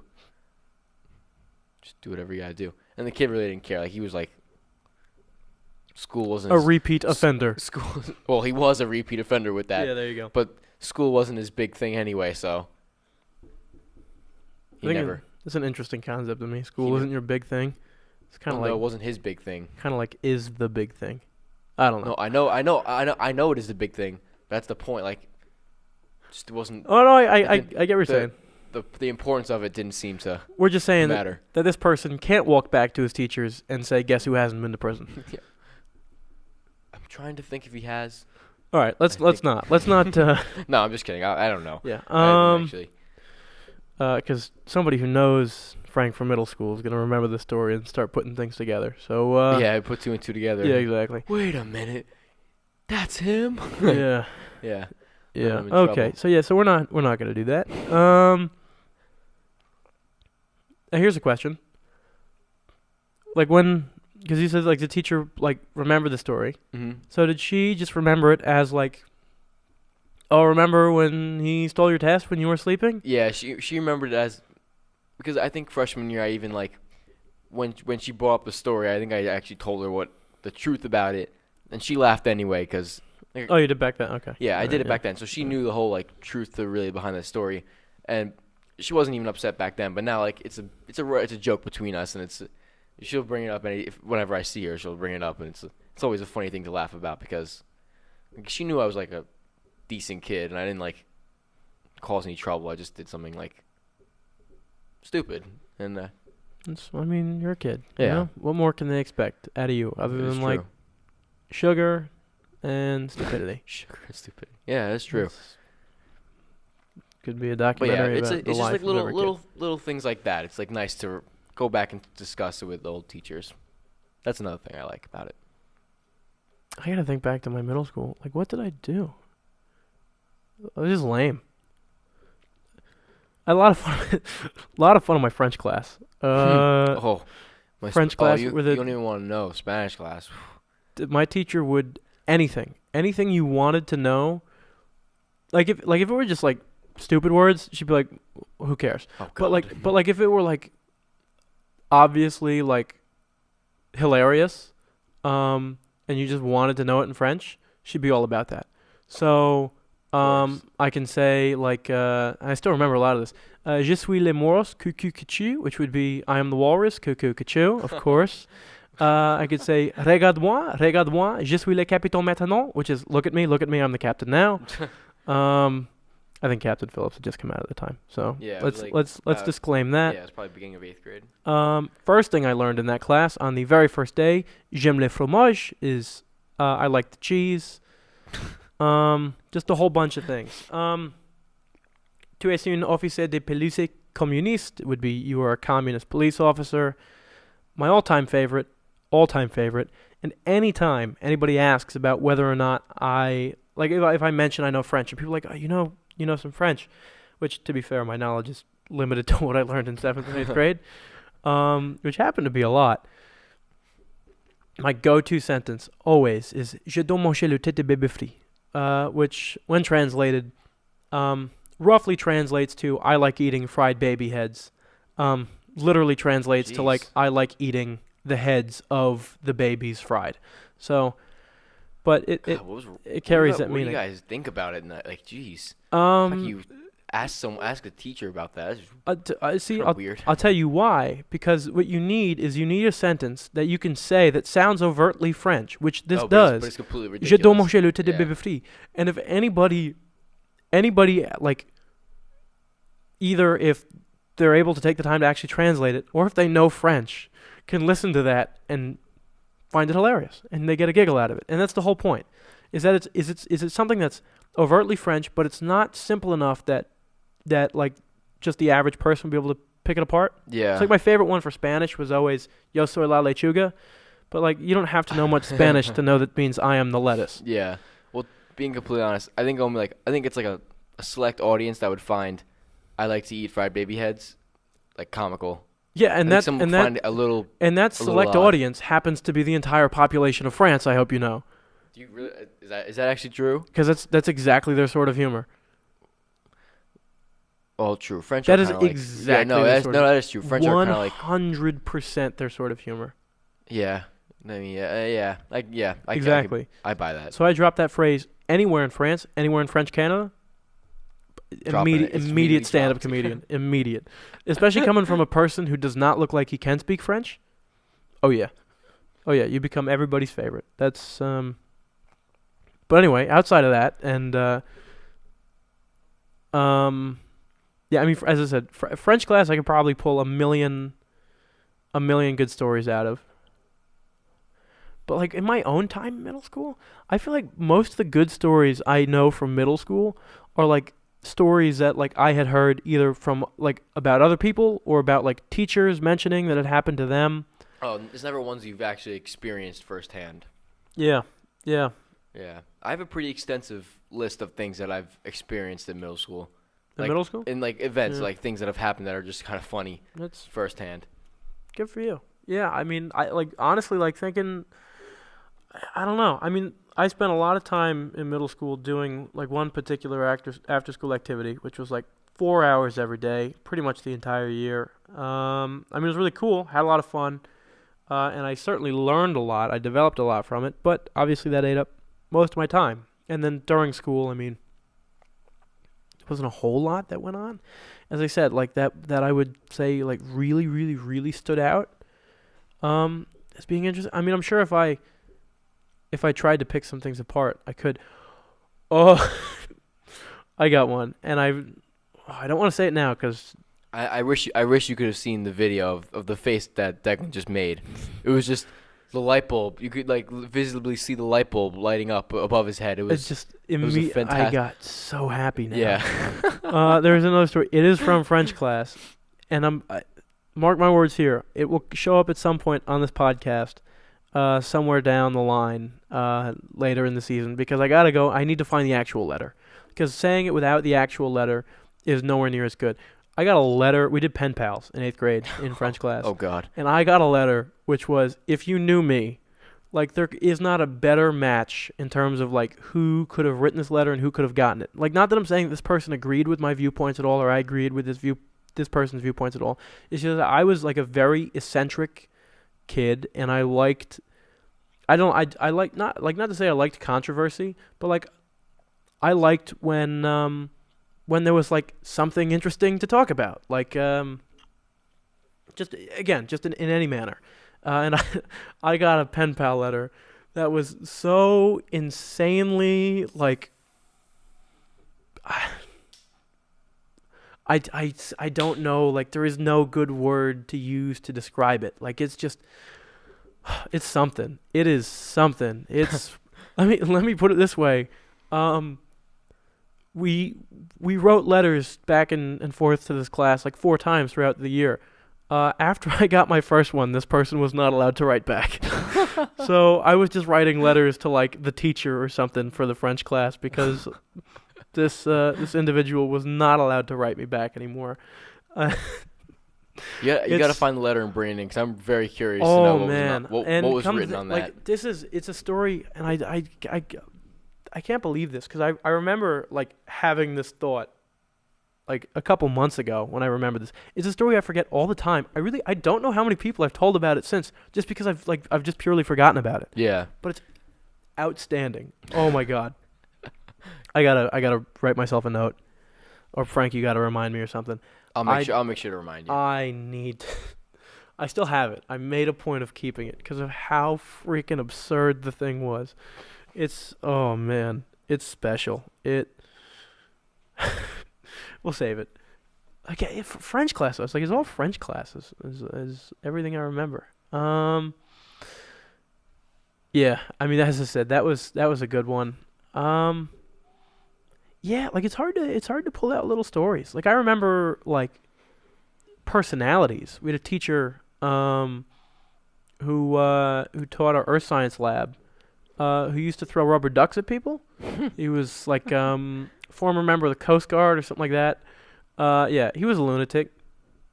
B: Just do whatever you got to do. And the kid really didn't care. Like, he was like, school wasn't...
A: A repeat offender.
B: Well, he was a repeat offender with that.
A: Yeah, there you go.
B: But school wasn't his big thing anyway, so... He never...
A: It's an interesting concept to me. School isn't your big thing. It's kind of
B: No, it
A: like
B: wasn't his big thing.
A: is the big thing. I don't know.
B: No, I know it is the big thing. That's the point. Like, just wasn't.
A: Oh no, I get what you're saying.
B: The importance of it didn't seem to.
A: We're just saying
B: matter.
A: that this person can't walk back to his teachers and say, "Guess who hasn't been to prison?"
B: Yeah. I'm trying to think if he has.
A: All right, let's not.
B: No, I'm just kidding. I don't know.
A: Yeah.
B: Actually.
A: Because somebody who knows Frank from middle school is gonna remember the story and start putting things together. So.
B: Yeah, I put 2 and 2 together.
A: Yeah, exactly.
B: Wait a minute. That's him.
A: Yeah.
B: Yeah.
A: Yeah.
B: I'm in
A: Okay.
B: trouble.
A: So we're not gonna do that. Now here's a question. Like because he says like the teacher like remembered the story.
B: Mm-hmm.
A: So did she just remember it as like, oh, remember when he stole your test when you were sleeping?
B: Yeah, she remembered it as, because I think freshman year I even like when she brought up the story, I think I actually told her what the truth about it, and she laughed anyway because.
A: Oh, you did back then? Okay.
B: Yeah, I did it back then, so she knew the whole like truth to really behind the story, and she wasn't even upset back then. But now like it's a joke between us, and she'll bring it up, and whenever I see her, she'll bring it up, and it's always a funny thing to laugh about because like, she knew I was like a decent kid, and I didn't like cause any trouble. I just did something like stupid, and
A: I mean, you're a kid.
B: Yeah.
A: You know? What more can they expect out of you other than like
B: true.
A: sugar and stupidity?
B: Sugar and stupidity. Yeah, that's true.
A: Could be a
B: But yeah,
A: documentary
B: it's
A: about the
B: just
A: life
B: like
A: of every kid.
B: little things like that. It's like nice to go back and discuss it with the old teachers. That's another thing I like about it.
A: I gotta think back to my middle school. Like, what did I do? I was just lame. I had a lot of fun. A lot of fun in my French class.
B: My
A: French class.
B: You
A: where
B: don't even want to know. Spanish class.
A: My teacher would anything you wanted to know. Like if it were just like stupid words, she'd be like, "Who cares?"
B: Oh, God.
A: But like if it were like obviously like hilarious, and you just wanted to know it in French, she'd be all about that. So I can say like I still remember a lot of this. Je suis le morse, cuckoo cuckoo, which would be I am the walrus, cuckoo cuckoo, of course. I could say regarde-moi, regarde-moi, je suis le capitaine maintenant, which is look at me, I'm the captain now. I think Captain Phillips had just come out at the time, so
B: Yeah,
A: let's disclaim that.
B: Yeah, it's probably beginning of 8th grade.
A: First thing I learned in that class on the very first day, j'aime le fromage, is I like the cheese. Just a whole bunch of things. Tu es un officier de police communiste would be you are a communist police officer. My all-time favorite, and anytime anybody asks about whether or not I, like if I mention I know French, and people are like, oh, you know some French, which to be fair, my knowledge is limited to what I learned in 7th and 8th grade, which happened to be a lot. My go-to sentence always is je dois manger le tête de bébé frit, which when translated, roughly translates to I like eating fried baby heads. Literally translates to like I like eating the heads of the babies fried. So, but it carries that meaning.
B: What do you guys think about it? Like, geez, how can you ask a teacher about that? That's weird.
A: I'll tell you why. Because what you need is a sentence that you can say that sounds overtly French, which this does.
B: But it's completely ridiculous.
A: Je dois manger le tête de bébé frit. And if anybody like, either if they're able to take the time to actually translate it, or if they know French, can listen to that and find it hilarious, and they get a giggle out of it. And that's the whole point. Is that is it something that's overtly French, but it's not simple enough that like just the average person would be able to pick it apart.
B: Yeah.
A: It's like my favorite one for Spanish was always Yo soy la lechuga, but like you don't have to know much Spanish to know that means I am the lettuce.
B: Yeah. Well, being completely honest, I think it's like a select audience that would find I like to eat fried baby heads like comical.
A: Yeah, and that select
B: odd.
A: audience happens to be the entire population of France. I hope you know.
B: Do you really? Is that actually true?
A: Because that's exactly their sort of humor.
B: Oh, true. French.
A: That is exactly.
B: That is true. French are kind of like
A: 100% their sort of humor.
B: Yeah. I mean, yeah.
A: Exactly.
B: I buy that.
A: So I drop that phrase anywhere in France, anywhere in French Canada. Immediate stand-up comedian. Immediate. Especially coming from a person who does not look like he can speak French. Oh yeah, you become everybody's favorite. That's But anyway, outside of that, and yeah, I mean, as I said, French class, I could probably pull a million good stories out of. But like in my own time in middle school, I feel like most of the good stories I know from middle school are like stories that like I had heard either from like about other people or about like teachers mentioning that it happened to them.
B: Oh, it's never ones you've actually experienced firsthand.
A: Yeah.
B: Yeah. I have a pretty extensive list of things that I've experienced in middle school.
A: In middle school?
B: In like events, like things that have happened that are just kind of funny. That's firsthand.
A: Good for you. Yeah, I mean, I like honestly like thinking, I don't know. I mean, I spent a lot of time in middle school doing like one particular after school activity, which was like 4 hours every day, pretty much the entire year. I mean, it was really cool. Had a lot of fun, and I certainly learned a lot. I developed a lot from it, but obviously that ate up most of my time. And then during school, I mean, there wasn't a whole lot that went on. As I said, like that I would say like really, really, really stood out as being interesting. I mean, I'm sure if I tried to pick some things apart, I could. Oh, I got one, and I don't want to say it now because
B: I wish you could have seen the video of the face that Deaglan just made. It was just the light bulb. You could like visibly see the light bulb lighting up above his head. It was fantastic.
A: I got so happy now.
B: Yeah.
A: There's another story. It is from French class, and mark my words here. It will show up at some point on this podcast, somewhere down the line, later in the season, because I gotta go. I need to find the actual letter, because saying it without the actual letter is nowhere near as good. I got a letter. We did pen pals in 8th grade in French class.
B: Oh, God.
A: And I got a letter which was, if you knew me, like there is not a better match in terms of like who could have written this letter and who could have gotten it. Like, not that I'm saying this person agreed with my viewpoints at all or I agreed with this person's viewpoints at all. It's just that I was like a very eccentric kid, and I liked, not to say I liked controversy, but like I liked when there was like something interesting to talk about, like just in any manner, and I got a pen pal letter that was so insanely like I don't know, like there is no good word to use to describe it. Like it's something. It is something. It's let me put it this way. We wrote letters back and forth to this class like 4 times throughout the year. After I got my first one, this person was not allowed to write back. So I was just writing letters to like the teacher or something for the French class because this individual was not allowed to write me back anymore.
B: Yeah, you got to find the letter and bring it in, because I'm very curious to know what was written on that.
A: Like, it's a story, and I can't believe this, because I remember like having this thought like a couple months ago when I remember this. It's a story I forget all the time. I don't know how many people I've told about it since, just because I've just purely forgotten about it.
B: Yeah.
A: But it's outstanding. Oh my God. I gotta write myself a note, or Frank, you gotta remind me or something.
B: I'll make sure to remind you.
A: I still have it. I made a point of keeping it because of how freaking absurd the thing was. Oh man, it's special. We'll save it. Okay, French class. I was like, it's all French classes. Is everything I remember. Yeah, I mean, as I said, that was a good one. Yeah, like it's hard to pull out little stories. Like I remember like personalities. We had a teacher who taught our earth science lab, who used to throw rubber ducks at people. He was like former member of the Coast Guard or something like that. Yeah, he was a lunatic.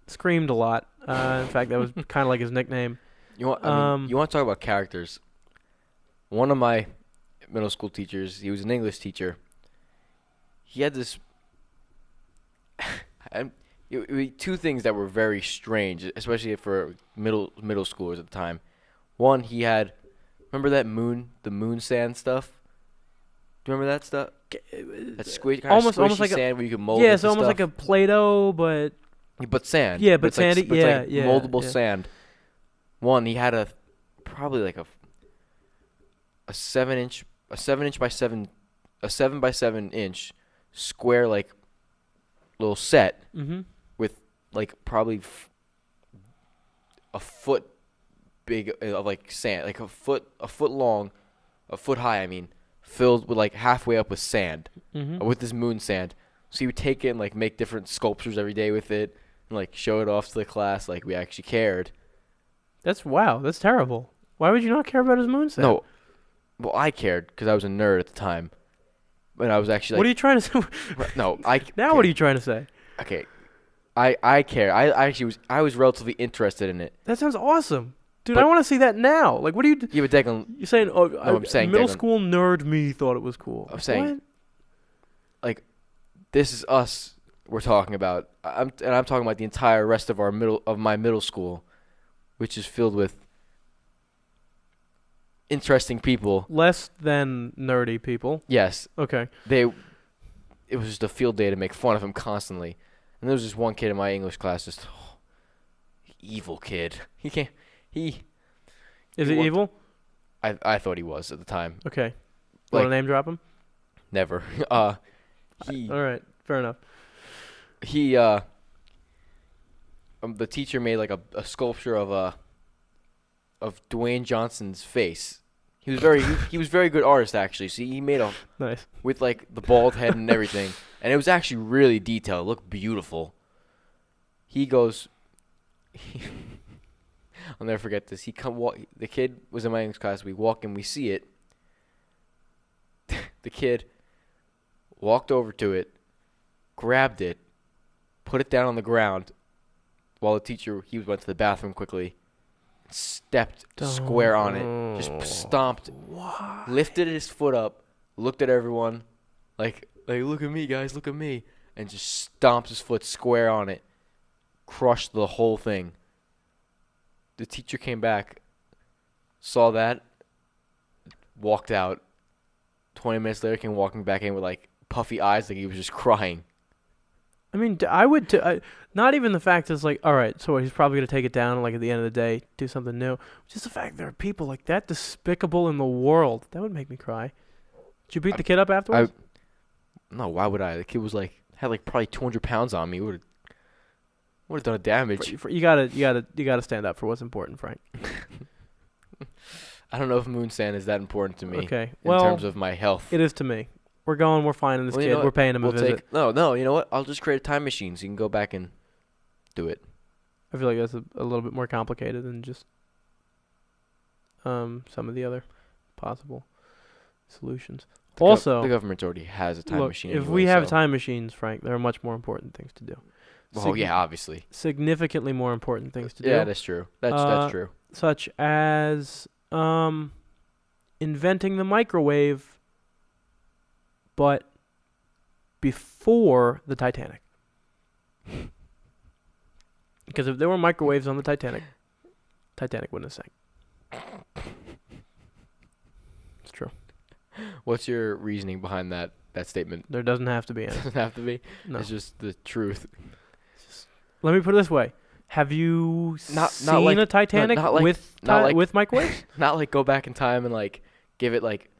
A: Screamed a lot. In fact, that was kind of like his nickname.
B: You want to talk about characters? One of my middle school teachers, he was an English teacher. He had this two things that were very strange, especially for middle schoolers at the time. One, he had, remember that the moon sand stuff? Do you remember that stuff? That squishy like sand where you could mold.
A: Yeah, it's almost like a Play-Doh, but
B: sand.
A: Yeah, but sandy.
B: Moldable sand. One, he had probably like a 7 by 7 inch square like little set with like probably a foot big of like sand, like a foot long, a foot high. I mean, filled with like halfway up with sand, with this moon sand. So you would take it and like make different sculptures every day with it, and like show it off to the class like we actually cared.
A: That's terrible. Why would you not care about his moon sand?
B: No, well I cared because I was a nerd at the time, but I was actually.
A: What are you trying to say?
B: No,
A: now what are you trying to say?
B: Okay, I care. I was relatively interested in it.
A: That sounds awesome. Dude, I want to see that now. Like, what do you...
B: Yeah, but Deaglan...
A: You're saying,
B: I'm saying
A: middle
B: Deaglan,
A: school nerd me thought it was cool.
B: I'm saying,
A: what?
B: Like, this is us we're talking about. I'm talking about the entire rest of my middle school, which is filled with interesting people.
A: Less than nerdy people.
B: Yes.
A: Okay.
B: It was just a field day to make fun of him constantly. And there was this one kid in my English class, just evil kid. Is
A: he evil?
B: I thought he was at the time.
A: Okay. Want to name drop him?
B: Never.
A: All right. Fair enough.
B: The teacher made like a sculpture of Dwayne Johnson's face. He was very good artist actually. So he made a
A: nice
B: with like the bald head and everything, and it was actually really detailed. It looked beautiful. He goes. I'll never forget this. The kid was in my English class. We walk in, we see it. The kid walked over to it, grabbed it, put it down on the ground, while the teacher went to the bathroom quickly, stepped square on it, just stomped, lifted his foot up, looked at everyone, like look at me guys, look at me, and just stomped his foot square on it, crushed the whole thing. The teacher came back, saw that, walked out. 20 minutes later, came walking back in with like puffy eyes, like he was just crying.
A: I mean, I would not even the fact is like, all right, so he's probably gonna take it down, like at the end of the day, do something new. Just the fact there are people like that despicable in the world, that would make me cry. Did you beat the kid up afterwards?
B: No, why would I? The kid was like had like probably 200 pounds on me. Would have done a damage.
A: You gotta stand up for what's important, Frank.
B: I don't know if moon sand is that important to me.
A: Okay,
B: in terms of my health,
A: it is to me. We're finding this kid. We're paying him a visit.
B: No, you know what? I'll just create a time machine so you can go back and do it.
A: I feel like that's a little bit more complicated than just some of the other possible solutions. The
B: government already has a time machine.
A: If we have time machines, Frank, there are much more important things to do.
B: Well, yeah, obviously.
A: Significantly more important things to do.
B: Yeah, that's true. That's true.
A: Such as inventing the microwave, but before the Titanic. Because if there were microwaves on the Titanic wouldn't have sank. It's true.
B: What's your reasoning behind that statement?
A: There doesn't have to be any.
B: Doesn't have to be?
A: No.
B: It's just the truth.
A: Let me put it this way. Have you seen a Titanic with microwaves?
B: Not like go back in time and like give it like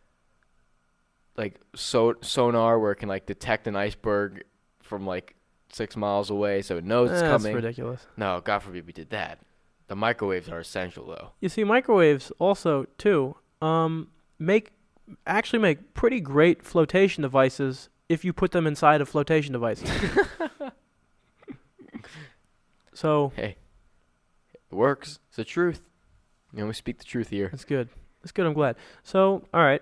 B: sonar where it can like detect an iceberg from like 6 miles away so it knows it's coming.
A: That's ridiculous.
B: No, God forbid we did that. The microwaves are essential though.
A: You see, microwaves also too make pretty great flotation devices if you put them inside of flotation devices. So
B: hey, it works. It's the truth. You know, we speak the truth here.
A: That's good. I'm glad. So, all right,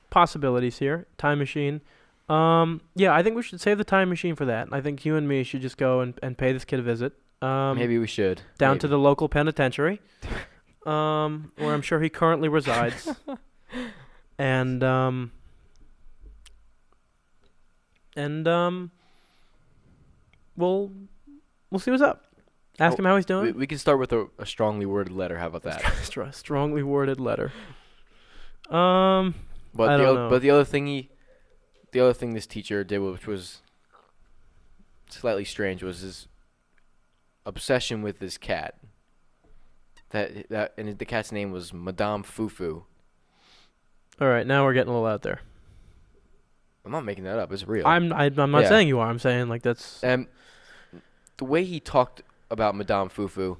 A: possibilities here. Time machine. Yeah, I think we should save the time machine for that. I think you and me should just go and pay this kid a visit.
B: Maybe we should.
A: Down to the local penitentiary, where I'm sure he currently resides. And we'll see what's up. Ask him how he's doing.
B: We can start with a strongly worded letter. How about that?
A: Strongly worded letter. But
B: the other thing this teacher did, which was slightly strange, was his obsession with his cat. and the cat's name was Madame Fufu.
A: All right, now we're getting a little out there.
B: I'm not making that up. It's real.
A: I'm not saying you are. I'm saying like that's.
B: The way he talked about Madame Fufu,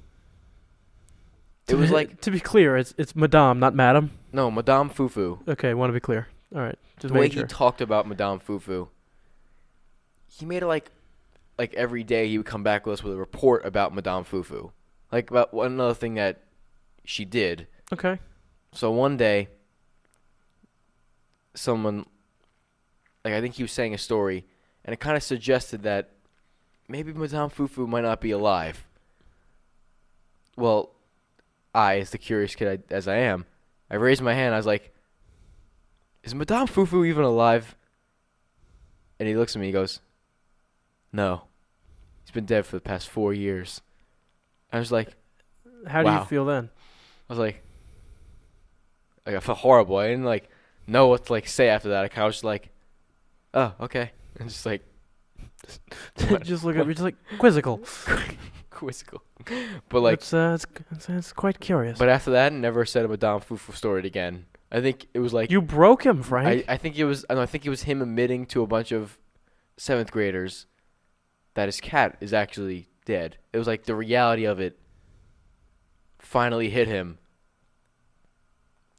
B: it was like,
A: to be clear, it's Madame, not Madam.
B: no, Madame Fufu.
A: Okay, want to be clear. All right, just
B: The way
A: making
B: he
A: sure.
B: talked about Madame Fufu, he made it like every day he would come back with us with a report about Madame Fufu, like about one other thing that she did.
A: Okay.
B: So one day, someone, like I think he was saying a story, and it kind of suggested that maybe Madame Fufu might not be alive. Well, I, as the curious kid as I am, I raised my hand. I was like, is Madame Fufu even alive? And he looks at me, he goes, no. He's been dead for the past 4 years. I was like,
A: How do
B: wow.
A: you feel then?
B: I was like I felt horrible. I didn't know what to say after that. I kind of was just like, oh, okay. And just like,
A: Just look at me, just like quizzical.
B: quizzical. But
A: It's quite curious.
B: But after that, I never said a Madame Fufu story again. I think it was like
A: You broke him, Frank.
B: I think it was him admitting to a bunch of 7th graders that his cat is actually dead. It was like the reality of it finally hit him.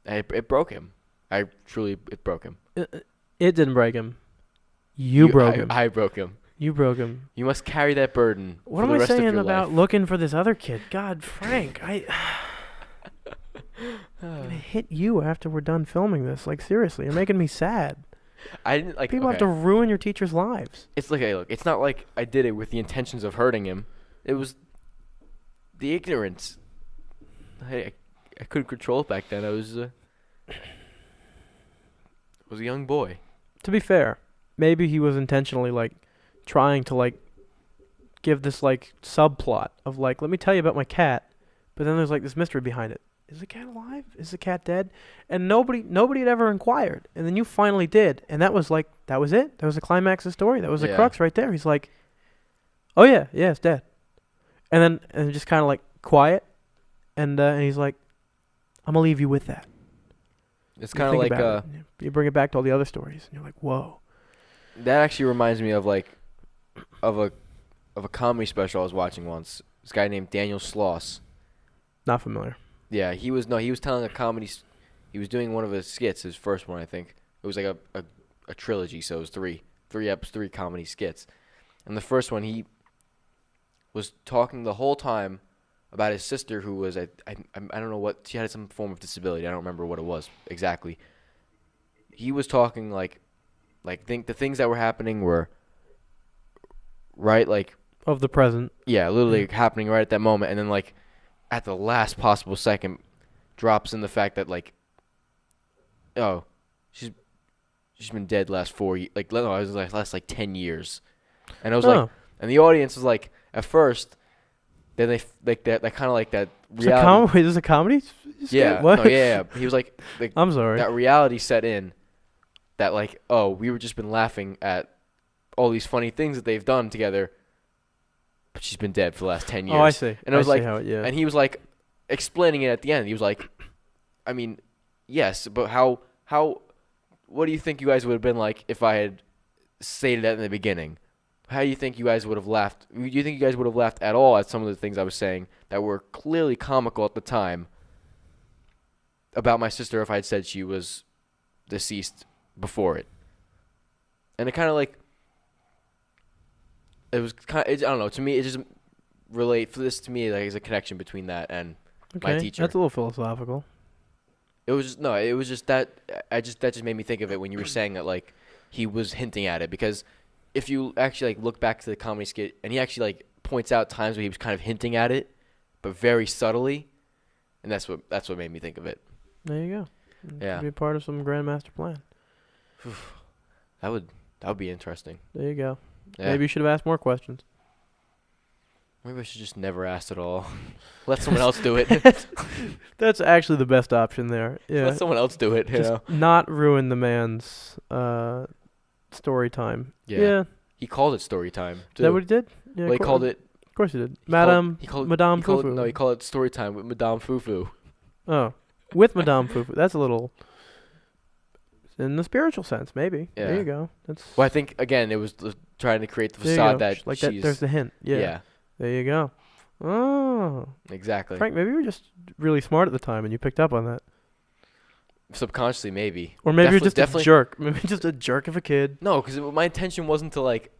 B: And it broke him. It broke him.
A: It didn't break him. You broke him.
B: I broke him.
A: You broke him.
B: You must carry that burden
A: What
B: for
A: am
B: the
A: I
B: rest of
A: saying
B: your
A: about
B: life.
A: looking for this other kid? God, Frank, I'm gonna hit you after we're done filming this. Like, seriously, you're making me sad.
B: I didn't like.
A: People
B: okay.
A: have to ruin your teachers' lives.
B: It's like, hey, look, it's not like I did it with the intentions of hurting him. It was the ignorance. Hey, I couldn't control it back then. I was a young boy.
A: To be fair, maybe he was intentionally trying to give this subplot of let me tell you about my cat, but then there's this mystery behind it. Is the cat alive? Is the cat dead? And nobody had ever inquired. And then you finally did, and that was it. That was the climax of the story. That was the crux right there. He's like, "Oh yeah, it's dead." And then just kind of quiet, and he's like, "I'm gonna leave you with that."
B: It's kind of like
A: you bring it back to all the other stories, and you're like, "Whoa."
B: That actually reminds me of a comedy special I was watching once. This guy named Daniel Sloss.
A: Not familiar.
B: Yeah, he was telling a comedy. He was doing one of his skits, his first one, I think. It was like a trilogy, so it was three comedy skits. And the first one, he was talking the whole time about his sister, who was I don't know what, she had some form of disability. I don't remember what it was exactly. He was talking the things that were happening were right
A: Of the present.
B: yeah, literally happening right at that moment, and then at the last possible second drops in the fact that oh, she's been dead last 4 years, last 10 years. And I was and the audience was at first, then they kind of that reality.
A: Wait, this is a comedy?
B: Yeah.
A: What?
B: No, yeah. He was
A: I'm sorry.
B: that reality set in that oh, we were just been laughing at all these funny things that they've done together, but she's been dead for the last 10 years.
A: Oh, I see.
B: And I was
A: and
B: he was explaining it at the end. He was I mean, yes, but how what do you think you guys would have been if I had stated that in the beginning? How do you think you guys would have laughed? Do you think you guys would have laughed at all at some of the things I was saying that were clearly comical at the time about my sister if I had said she was deceased before it? And it kind of it was kind of, I don't know, to me it just to me is a connection between that and my teacher.
A: That's a little philosophical.
B: It was just that that just made me think of it when you were saying that he was hinting at it, because if you actually look back to the comedy skit, and he actually points out times where he was kind of hinting at it, but very subtly, and that's what made me think of it.
A: There you go.
B: Yeah.
A: Be a part of some grand master plan.
B: That would be interesting.
A: There you go.
B: Yeah.
A: Maybe you should have asked more questions.
B: Maybe I should just never ask at all. Let someone else do it.
A: That's actually the best option there. Yeah.
B: Let someone else do it.
A: Just not ruin the man's story time. Yeah.
B: He called it story time.
A: Is that what he did? Yeah.
B: Well, he called it.
A: Of course you did.
B: Madame
A: Fufu.
B: No, he called it story time with Madame Fufu.
A: Oh, with Madame Fufu. That's a little in the spiritual sense, maybe. Yeah. There you go. That's.
B: Well, I think again it was trying to create the facade that
A: like
B: she's.
A: There's the hint. Yeah. There you go. Oh.
B: Exactly.
A: Frank, maybe you were just really smart at the time and you picked up on that.
B: Subconsciously, maybe.
A: Or maybe you're just a jerk. Maybe just a jerk of a kid.
B: No, because my intention wasn't to like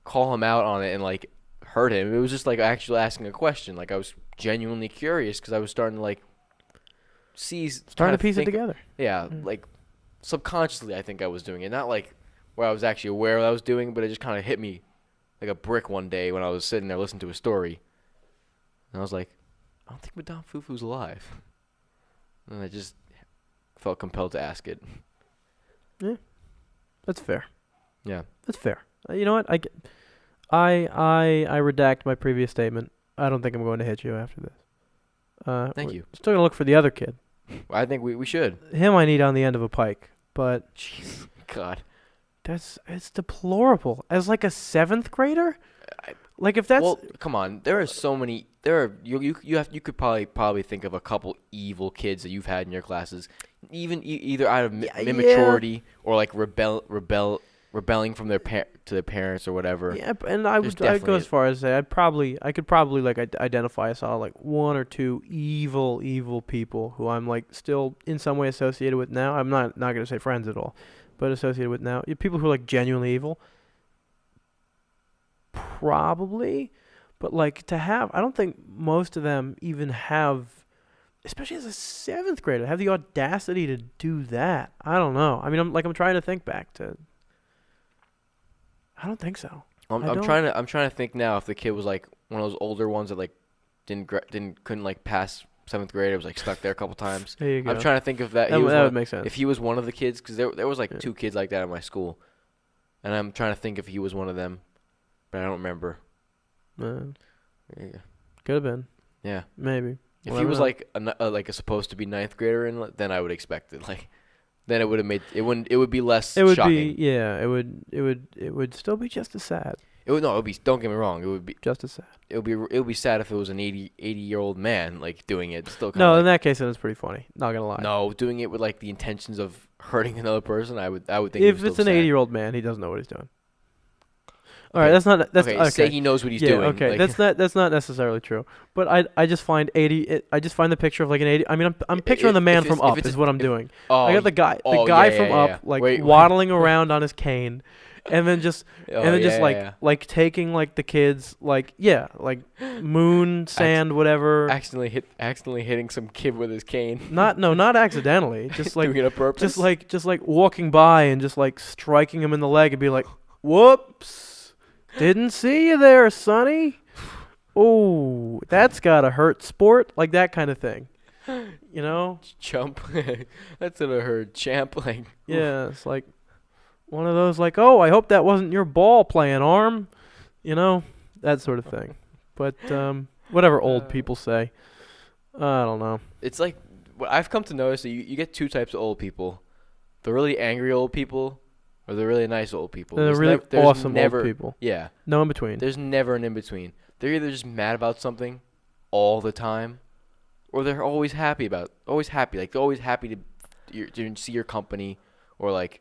B: call him out on it and like hurt him. It was just like actually asking a question. Like I was genuinely curious because I was starting to like
A: starting to piece it together.
B: Yeah, like subconsciously, I think I was doing it. Not like where I was actually aware of what I was doing, but it just kind of hit me like a brick one day when I was sitting there listening to a story. And I was like, I don't think Madame Fufu's alive. And I just felt compelled to ask it.
A: Yeah, that's fair.
B: Yeah,
A: that's fair. You know what? I redact my previous statement. I don't think I'm going to hit you after this.
B: Thank you.
A: Still gonna look for the other kid.
B: I think we should.
A: Him I need on the end of a pike, but
B: jeez, God,
A: it's deplorable. As like a 7th grader, like if that's
B: come on. There are so many. You could probably think of a couple evil kids that you've had in your classes, even either out of immaturity or like rebelling from to their parents or whatever.
A: Yeah, and I'd go as far as say I could probably like identify. I saw like 1 or 2 evil people who I'm like still in some way associated with now. I'm not gonna say friends at all, but associated with now. People who are like genuinely evil. Probably, but like to have, I don't think most of them even have, especially as a 7th grader, have the audacity to do that. I don't know. I mean, I'm trying to think back to. I don't think so.
B: I'm trying to think now if the kid was like one of those older ones that like couldn't like pass 7th grade. It was like stuck there a couple times.
A: There you go.
B: I'm trying to think if that
A: would make sense.
B: If he was one of the kids, because there was like 2 kids like that in my school, and I'm trying to think if he was one of them, but I don't remember.
A: Could have been.
B: Yeah.
A: Maybe.
B: If he was like a supposed to be 9th grader, then I would expect it. Like, then it would have made it wouldn't. It would be less.
A: It would
B: shocking.
A: be It would still be just as sad.
B: It would be. Don't get me wrong. It would be
A: just as sad.
B: It would be sad if it was an 80-year-old man like doing it. Still.
A: No, in that case, then it's pretty funny. Not gonna lie.
B: No, doing it with like the intentions of hurting another person, I would think.
A: If it's an 80-year-old man, he doesn't know what he's doing. All right, that's okay.
B: Say he knows what he's doing.
A: Okay, like, that's not necessarily true. But I just find I just find the picture of like an 80. I mean, I'm picturing the man from Up is what I'm doing. I got the guy from Up waddling around on his cane, and then just like taking like the kids like moon sand whatever.
B: Accidentally hitting some kid with his cane.
A: Not accidentally. Just like
B: doing it on purpose.
A: Just like walking by and just like striking him in the leg and be like, whoops. Didn't see you there, Sonny. Oh, that's gotta hurt, sport. Like that kind of thing. You know?
B: Chump. That's what I heard. Champ. Like.
A: Yeah, it's like one of those like, oh, I hope that wasn't your ball playing, arm. You know? That sort of thing. But whatever old people say. I don't know.
B: It's like, what I've come to notice that you get 2 types of old people. The really angry old people. Or the really nice old people.
A: They're really awesome old people.
B: Yeah.
A: No in between.
B: There's never an in between. They're either just mad about something all the time, or they're always happy. Like they're always happy to see your company, or like.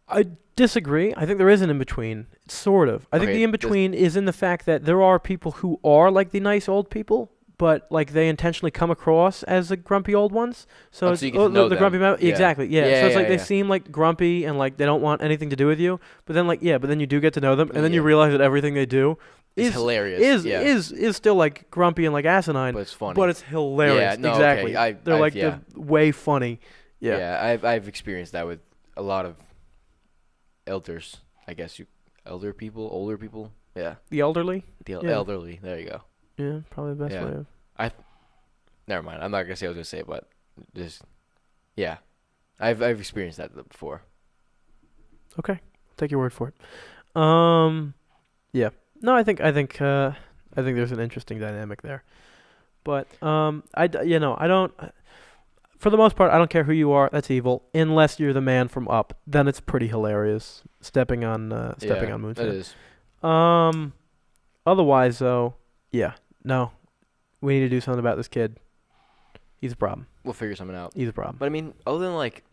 A: I disagree. I think there is an in between. Sort of. I think the in between is in the fact that there are people who are like the nice old people. But like they intentionally come across as the grumpy old ones, so it's
B: you get to know
A: the grumpy. Exactly, yeah. So it's like they
B: yeah.
A: seem like grumpy and like they don't want anything to do with you. But then you do get to know them, and then you realize that everything they do is
B: hilarious.
A: Is still like grumpy and like asinine,
B: but it's funny.
A: But it's hilarious.
B: Yeah, no,
A: exactly.
B: Okay.
A: They're way funny. Yeah.
B: Yeah, I've experienced that with a lot of elders. I guess older people. Yeah.
A: The elderly.
B: Elderly. There you go.
A: Yeah, probably the best way of.
B: Never mind. I'm not gonna say what I was gonna say, but just I've experienced that before.
A: Okay, take your word for it. Yeah. No, I think there's an interesting dynamic there, but I don't. For the most part, I don't care who you are. That's evil, unless you're the man from Up. Then it's pretty hilarious stepping on Moonshine.
B: It is.
A: Otherwise, though, Yeah. No. We need to do something about this kid. He's a problem.
B: We'll figure something out.
A: He's a problem.
B: But I mean, other than like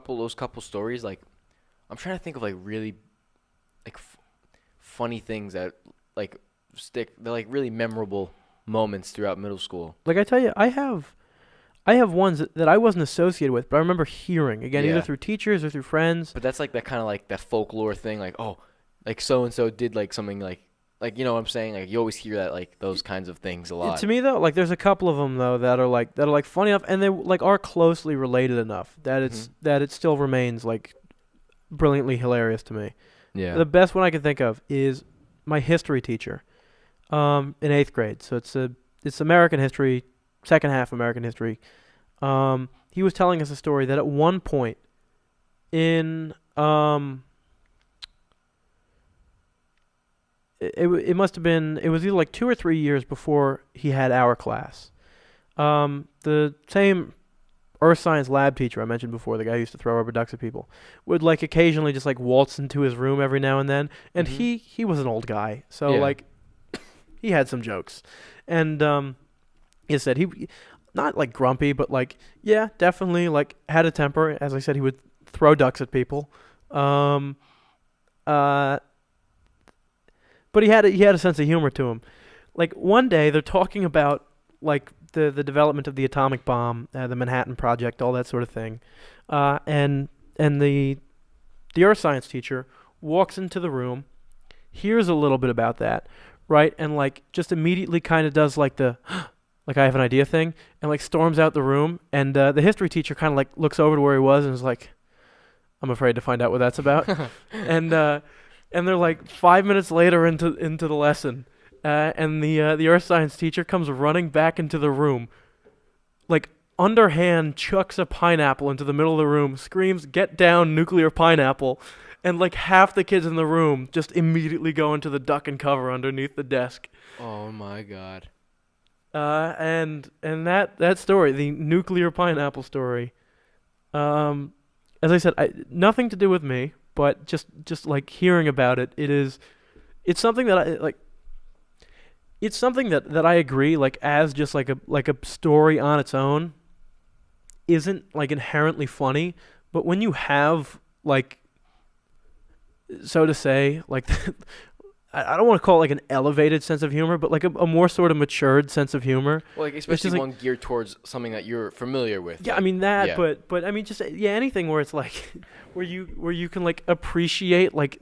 B: those couple stories, like I'm trying to think of like really like funny things that like stick. They're like really memorable moments throughout middle school.
A: Like I tell you, I have ones that I wasn't associated with, but I remember hearing again, either through teachers or through friends.
B: But that's like that kind of like that folklore thing, like oh, like so and so did like something like you know what I'm saying? Like you always hear that like those kinds of things a lot.
A: To me though, like there's a couple of them though that are like funny enough, and they like are closely related enough that it still remains like brilliantly hilarious to me.
B: Yeah.
A: The best one I can think of is my history teacher, in 8th grade. So it's American history, second half American history. He was telling us a story that at one point in it must have been, it was either like 2 or 3 years before he had our class. The same earth science lab teacher I mentioned before, the guy who used to throw rubber ducks at people, would like occasionally just like waltz into his room every now and then. And he was an old guy, so like he had some jokes. And he said he not like grumpy, but like definitely like had a temper. As I said, he would throw ducks at people. But he had a sense of humor to him. Like one day they're talking about like the development of the atomic bomb, the Manhattan Project, all that sort of thing. And the earth science teacher walks into the room, hears a little bit about that, right? And like just immediately kind of does like the like I have an idea thing, and like storms out the room. And the history teacher kind of like looks over to where he was and is like, I'm afraid to find out what that's about. And they're like 5 minutes later into the lesson, and the earth science teacher comes running back into the room, like underhand chucks a pineapple into the middle of the room, screams, "Get down, nuclear pineapple!" And like half the kids in the room just immediately go into the duck and cover underneath the desk.
B: Oh my God.
A: And that story, the nuclear pineapple story, as I said, nothing to do with me. But just like hearing about it, it's something that I like. It's something that I agree, like as just like a story on its own, isn't like inherently funny. But when you have like, so to say, like I don't want to call it like an elevated sense of humor, but like a more sort of matured sense of humor.
B: Well, like especially one geared towards something that you're familiar with.
A: Yeah, like, I mean that, yeah. But I mean just anything where it's like where you can like appreciate like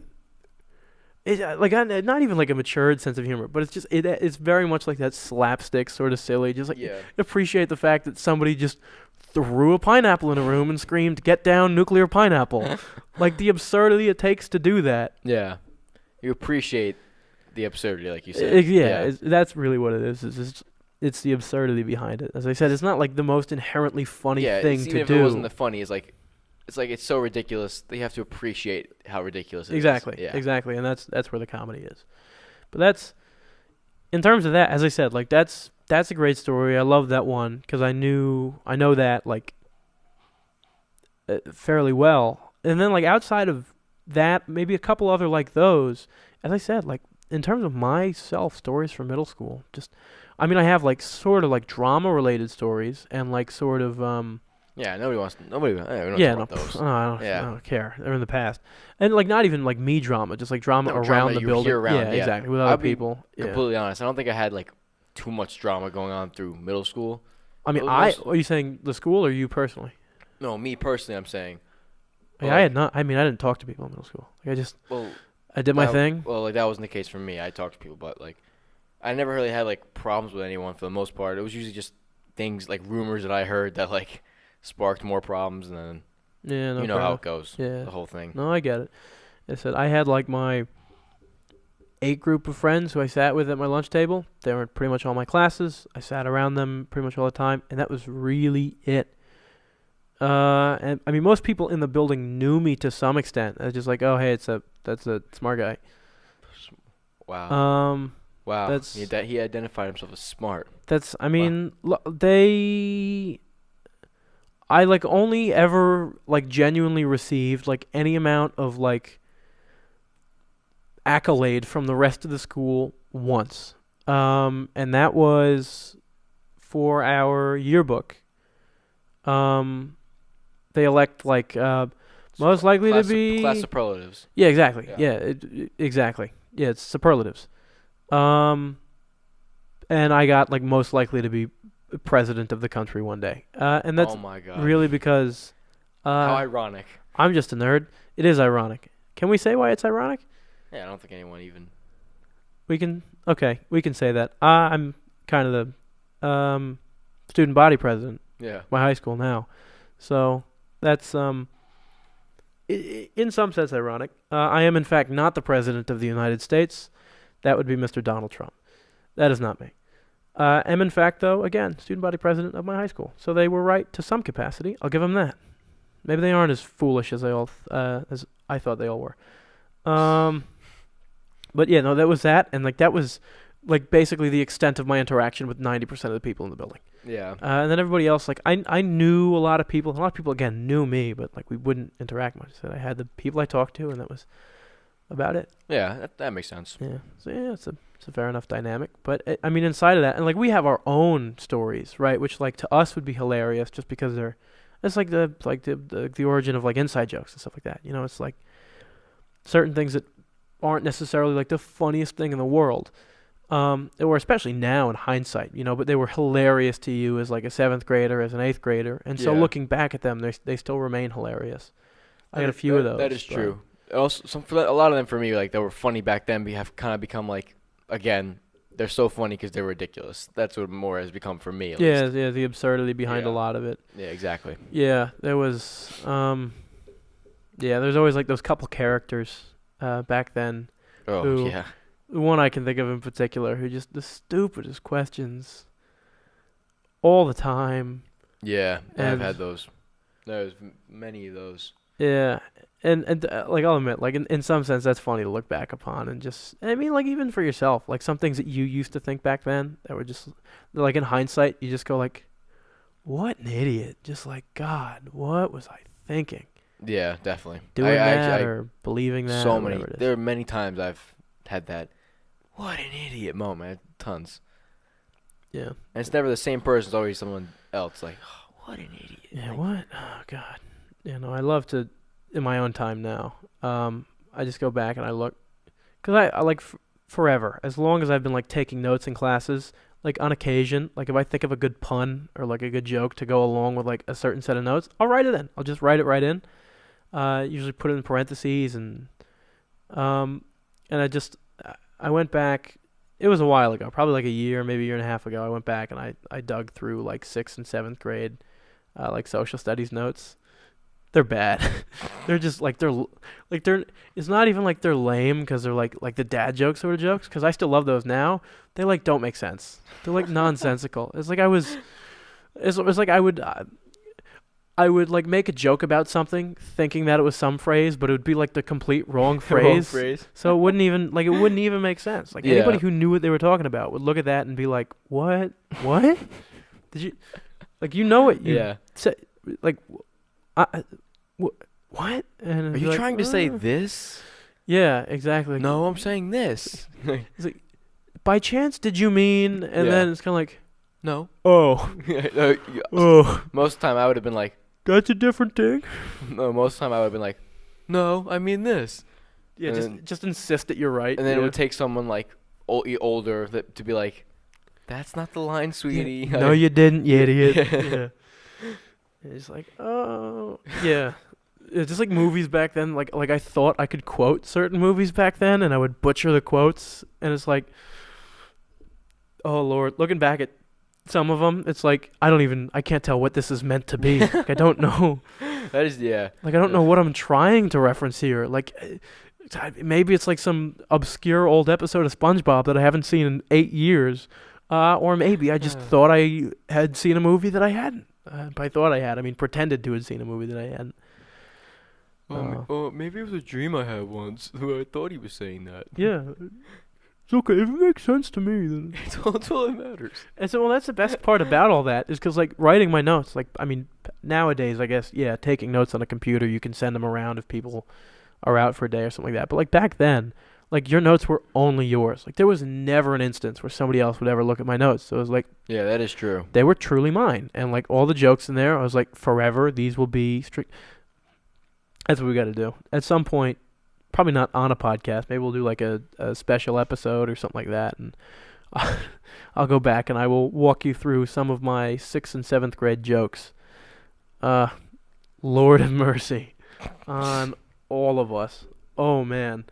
A: like not even like a matured sense of humor, but it's just it's very much like that slapstick sort of silly. Just like appreciate the fact that somebody just threw a pineapple in a room and screamed, "Get down, nuclear pineapple!" Like the absurdity it takes to do that.
B: Yeah. You appreciate the absurdity, like you said.
A: That's really what it is. It's the absurdity behind it. As I said, it's not like the most inherently funny thing to do.
B: Even if it wasn't the funny, it's so ridiculous that you have to appreciate how ridiculous it is.
A: Exactly, and that's where the comedy is. But that's, in terms of that, as I said, like that's a great story. I love that one because I know that like fairly well. And then like outside of that, maybe a couple other like those, as I said, like in terms of myself, stories from middle school, I mean I have like sort of like drama related stories and like sort of
B: nobody wants those.
A: I don't care, they're in the past, and like not even like me drama, just like drama around the building. Exactly, with other people.
B: Completely honest, I don't think I had like too much drama going on through middle school.
A: I mean, are you saying the school or you personally?
B: No, me personally, I'm saying.
A: I had not. I mean, I didn't talk to people in middle school. Like I did my thing.
B: Well, like that wasn't the case for me. I talked to people, but like I never really had like problems with anyone for the most part. It was usually just things like rumors that I heard that like sparked more problems, and then you know how it goes. Yeah, the whole thing.
A: No, I get it. I said I had like my 8 group of friends who I sat with at my lunch table. They were in pretty much all my classes. I sat around them pretty much all the time, and that was really it. And I mean, most people in the building knew me to some extent. I was just like, oh, hey, that's a smart guy.
B: Wow. Wow. He identified himself as smart.
A: I mean, I like only ever like genuinely received like any amount of like accolade from the rest of the school once. and that was for our yearbook. They elect like most likely to be
B: class superlatives.
A: Yeah, exactly.
B: Yeah.
A: Exactly. Yeah, it's superlatives. And I got like most likely to be president of the country one day. And that's
B: Oh my god.
A: really because
B: How ironic.
A: I'm just a nerd. It is ironic. Can we say why it's ironic?
B: Yeah, I don't think anyone even.
A: We can say that. I'm kind of the student body president
B: Yeah.
A: of my high school now. So that's in some sense ironic. I am in fact not the president of the United States. That would be Mr. Donald Trump. That is not me. Am in fact though, again, student body president of my high school. So they were right to some capacity. I'll give them that. Maybe they aren't as foolish as as I thought they all were. But yeah, no, that was that, and like that was like basically the extent of my interaction with 90% of the people in the building.
B: Yeah.
A: And then everybody else, like I knew a lot of people. A lot of people again knew me, but like we wouldn't interact much. So I had the people I talked to, and that was about it.
B: Yeah, that makes sense.
A: Yeah. So yeah, it's a fair enough dynamic. But I mean, inside of that, and like we have our own stories, right? Which like to us would be hilarious, just because it's like the origin of like inside jokes and stuff like that. You know, it's like certain things that aren't necessarily like the funniest thing in the world, or especially now in hindsight, you know, but they were hilarious to you as like a 7th grader, as an 8th grader, and so
B: Yeah.
A: looking back at them, they still remain hilarious. I got a few of those.
B: That is
A: but-
B: true. Also, a lot of them for me, like, that were funny back then, have kind of become like, again, they're so funny because they're ridiculous. That's what more has become for me. At least.
A: Yeah, the absurdity behind a
B: Yeah.
A: lot of it.
B: Yeah, exactly.
A: Yeah, there was, there's always like those couple characters back then.
B: Oh
A: Who-
B: yeah.
A: The one I can think of in particular who just the stupidest questions all the time.
B: Yeah, I've
A: And-
B: had those. There's many of those.
A: Yeah, and like I'll admit, like in some sense, that's funny to look back upon, and just I mean, like even for yourself, like some things that you used to think back then that were just like in hindsight, you just go like, "What an idiot!" Just like God, what was I thinking?
B: Yeah, definitely.
A: Doing that
B: I
A: or believing that?
B: so
A: or
B: many.
A: whatever it is.
B: There are many times I've had that. What an idiot moment. Tons.
A: Yeah.
B: And it's never the same person. It's always someone else. Like, oh, what an idiot.
A: Yeah.
B: Like,
A: What? Oh God. You know, I love to in my own time now. I just go back and I look, cause I like forever, as long as I've been like taking notes in classes, like on occasion, like if I think of a good pun or like a good joke to go along with like a certain set of notes, I'll write it in. I'll just write it right in. Usually put it in parentheses and I went back. It was a while ago, probably like a year, maybe a year and a half ago. I went back and I dug through like 6th and 7th grade, like social studies notes. They're bad. They're just like they're. It's not even like they're lame because they're like the dad joke sort of jokes. Because I still love those now. They like don't make sense. They're like nonsensical. It's like It's like I would like make a joke about something, thinking that it was some phrase, but it would be like the complete wrong phrase. So it wouldn't even make sense. Like anybody who knew what they were talking about would look at that and be like, "What? What? Did you like you know what you said? Like, what? And
B: Are you trying to say this?
A: Yeah, exactly. Like,
B: No, I'm saying this.
A: It's like, by chance, did you mean? And then it's kind of like,
B: No.
A: oh, oh,
B: Most of the time I would have been like,
A: that's a different thing.
B: no, most of the time I would have been like, no, I mean this.
A: Yeah,
B: And
A: just insist that you're right.
B: And then it would take someone like older to be like, that's not the line, sweetie.
A: No, you didn't, you idiot.
B: Yeah.
A: Yeah. It's like, oh, yeah. It's just like movies back then. Like I thought I could quote certain movies back then, and I would butcher the quotes. And it's like, oh Lord, looking back at some of them, it's like I can't tell what this is meant to be. Like, I don't know.
B: That is, yeah.
A: Like I don't know what I'm trying to reference here. Like maybe it's like some obscure old episode of SpongeBob that I haven't seen in 8 years, or maybe I just thought I had seen a movie that I hadn't. By thought I had, I mean pretended to have seen a movie that I hadn't.
B: Maybe it was a dream I had once where I thought he was saying that.
A: Yeah. It's okay. If it makes sense to me, then.
B: That's all that matters.
A: And so, well, that's the best part about all that is because, like, writing my notes, like, I mean, nowadays, I guess, yeah, taking notes on a computer, you can send them around if people are out for a day or something like that. But, like, back then, Like, your notes were only yours. Like, there was never an instance where somebody else would ever look at my notes. So it was like,
B: Yeah, that is true.
A: they were truly mine. And, like, all the jokes in there, I was like, forever, these will be strict. That's what we got to do. At some point, probably not on a podcast. Maybe we'll do, like, a special episode or something like that. And I'll go back and I will walk you through some of my 6th and 7th grade jokes. Lord have mercy on all of us. Oh, man.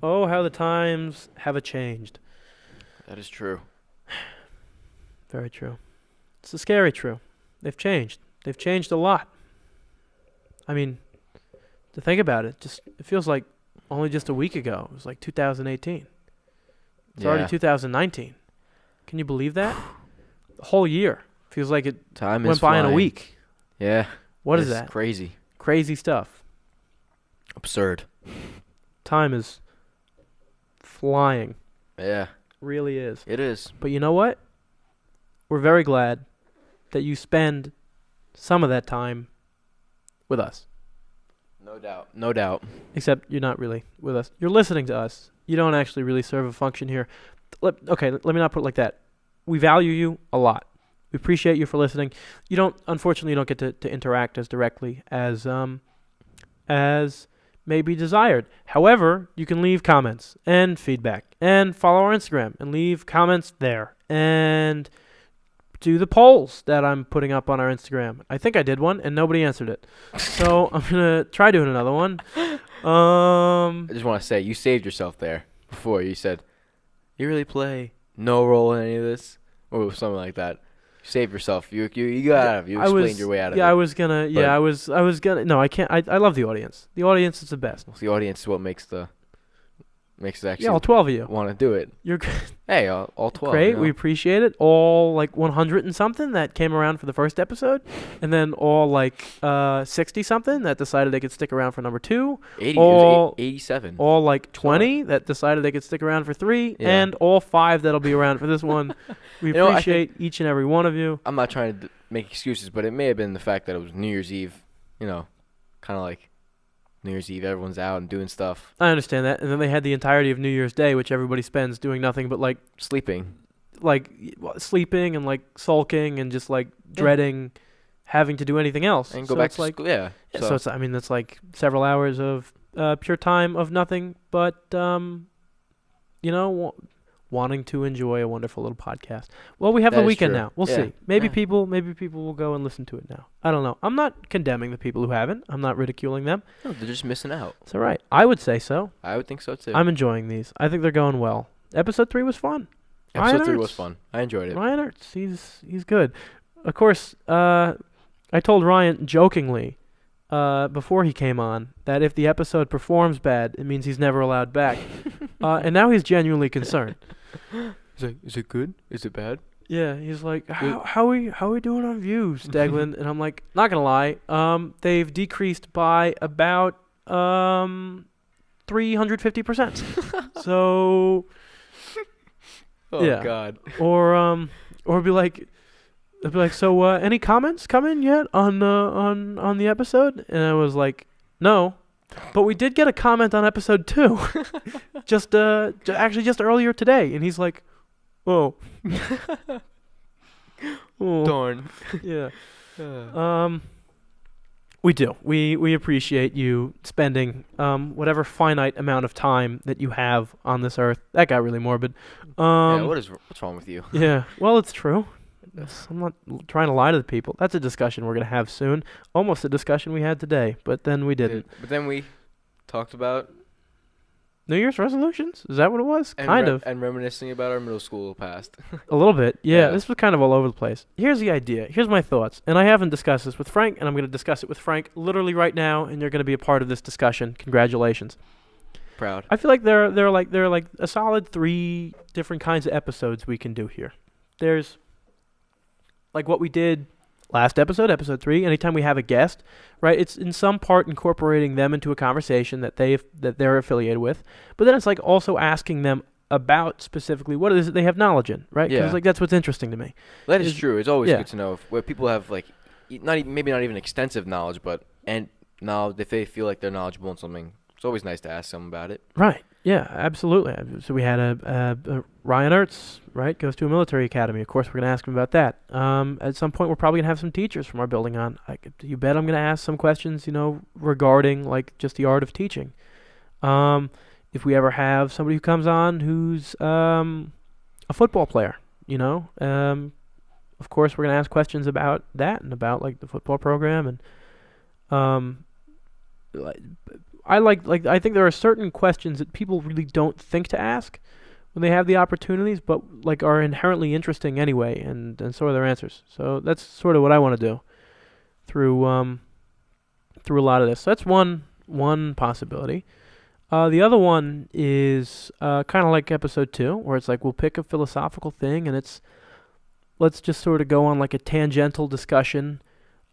A: Oh, how the times have changed.
B: That is true.
A: Very true. It's a scary true. They've changed. They've changed a lot. I mean, to think about it, it feels like only just a week ago. It was like 2018. It's already 2019. Can you believe that? The whole year. Feels like it
B: Time
A: went
B: is
A: by
B: flying.
A: in a week.
B: Yeah.
A: What is
B: It's
A: that?
B: Crazy.
A: Crazy stuff.
B: Absurd.
A: Time is flying.
B: Yeah.
A: Really is.
B: It is.
A: But you know what? We're very glad that you spend some of that time with us.
B: No doubt. No doubt.
A: Except you're not really with us. You're listening to us. You don't actually really serve a function here. Let me not put it like that. We value you a lot. We appreciate you for listening. Unfortunately, you don't get to interact as directly as may be desired. However, you can leave comments and feedback and follow our Instagram and leave comments there and do the polls that I'm putting up on our Instagram. I think I did one and nobody answered it. So I'm going to try doing another one.
B: I just want to say, you saved yourself there before. You said, you really play no role in any of this? Or something like that. You saved yourself. You got out of it. You explained your way out of it.
A: Yeah, I was going to. Yeah, I was going to. No, I can't. I love the audience. The audience is the best.
B: Well, the audience is what makes it actually
A: all 12 of you
B: want to do it.
A: You're
B: Hey, all 12.
A: great.
B: You know?
A: We appreciate it. All like 100 and something that came around for the first episode, and then all like 60 something that decided they could stick around for number 2.
B: 80,
A: all
B: 87.
A: All like 20 that decided they could stick around for 3,
B: Yeah.
A: and all 5 that'll be around for this one. We appreciate each and every one of you.
B: I'm not trying to make excuses, but it may have been the fact that it was New Year's Eve. Kind of like New Year's Eve, everyone's out and doing stuff.
A: I understand that. And then they had the entirety of New Year's Day, which everybody spends doing nothing but like
B: Sleeping.
A: Sleeping and like sulking and just like dreading having to do anything else.
B: And go back to school. Yeah.
A: So it's, that's like several hours of pure time of nothing but, wanting to enjoy a wonderful little podcast. Well, we have
B: That
A: the
B: is
A: weekend
B: true.
A: now. We'll
B: Yeah.
A: see. Maybe
B: Yeah.
A: people will go and listen to it now. I don't know. I'm not condemning the people who haven't. I'm not ridiculing them.
B: No, they're just missing out.
A: It's all right. I would say so.
B: I would think so too.
A: I'm enjoying these. I think they're going well. Episode 3 was fun.
B: Episode
A: Ryan
B: 3
A: Urtz.
B: was fun. I enjoyed it.
A: Ryan Urtz, he's good. Of course, I told Ryan jokingly before he came on that if the episode performs bad, it means he's never allowed back. And now he's genuinely concerned.
B: Is it good? Is it bad?
A: Yeah, he's like, how are we doing on views, Deaglan? And I'm like, not gonna lie, they've decreased by about 350%. So
B: Oh
A: yeah.
B: God.
A: or be like, so any comments coming yet on the episode? And I was like, no, but we did get a comment on episode 2, just earlier today, and he's like, oh, oh.
B: Darn.
A: Yeah. We do. We appreciate you spending whatever finite amount of time that you have on this earth. That got really morbid.
B: What's wrong with you?
A: Yeah. Well, it's true. I'm not trying to lie to the people. That's a discussion we're going to have soon. Almost a discussion we had today, but then we didn't.
B: But then we talked about
A: New Year's resolutions? Is that what it was?
B: and
A: Kind of.
B: and reminiscing about our middle school past.
A: A little bit. Yeah,
B: Yeah.
A: this was kind of all over the place. Here's the idea. Here's my thoughts. And I haven't discussed this with Frank, and I'm going to discuss it with Frank literally right now, and you're going to be a part of this discussion. Congratulations.
B: Proud.
A: I feel like there are like a solid 3 different kinds of episodes we can do here. There's like what we did last episode 3, anytime we have a guest, right? It's in some part incorporating them into a conversation that they're affiliated with, but then it's like also asking them about specifically what it is that they have knowledge in, right?
B: Yeah.
A: Because like that's what's interesting to me.
B: That is true. It's always
A: yeah.
B: good to know where people have like maybe not even extensive knowledge, but and No, if they feel like they're knowledgeable in something, it's always nice to ask them about it.
A: Right. Yeah, absolutely. So we had a Ryan Urtz, right, goes to a military academy. Of course, we're going to ask him about that. At some point, we're probably going to have some teachers from our building on. You bet I'm going to ask some questions, regarding, like, just the art of teaching. If we ever have somebody who comes on who's a football player, of course, we're going to ask questions about that and about, like, the football program. And I think there are certain questions that people really don't think to ask when they have the opportunities, but like are inherently interesting anyway, and so are their answers. So that's sort of what I want to do through a lot of this. So that's one possibility. The other one is kind of like episode 2, where it's like we'll pick a philosophical thing, and let's just sort of go on like a tangential discussion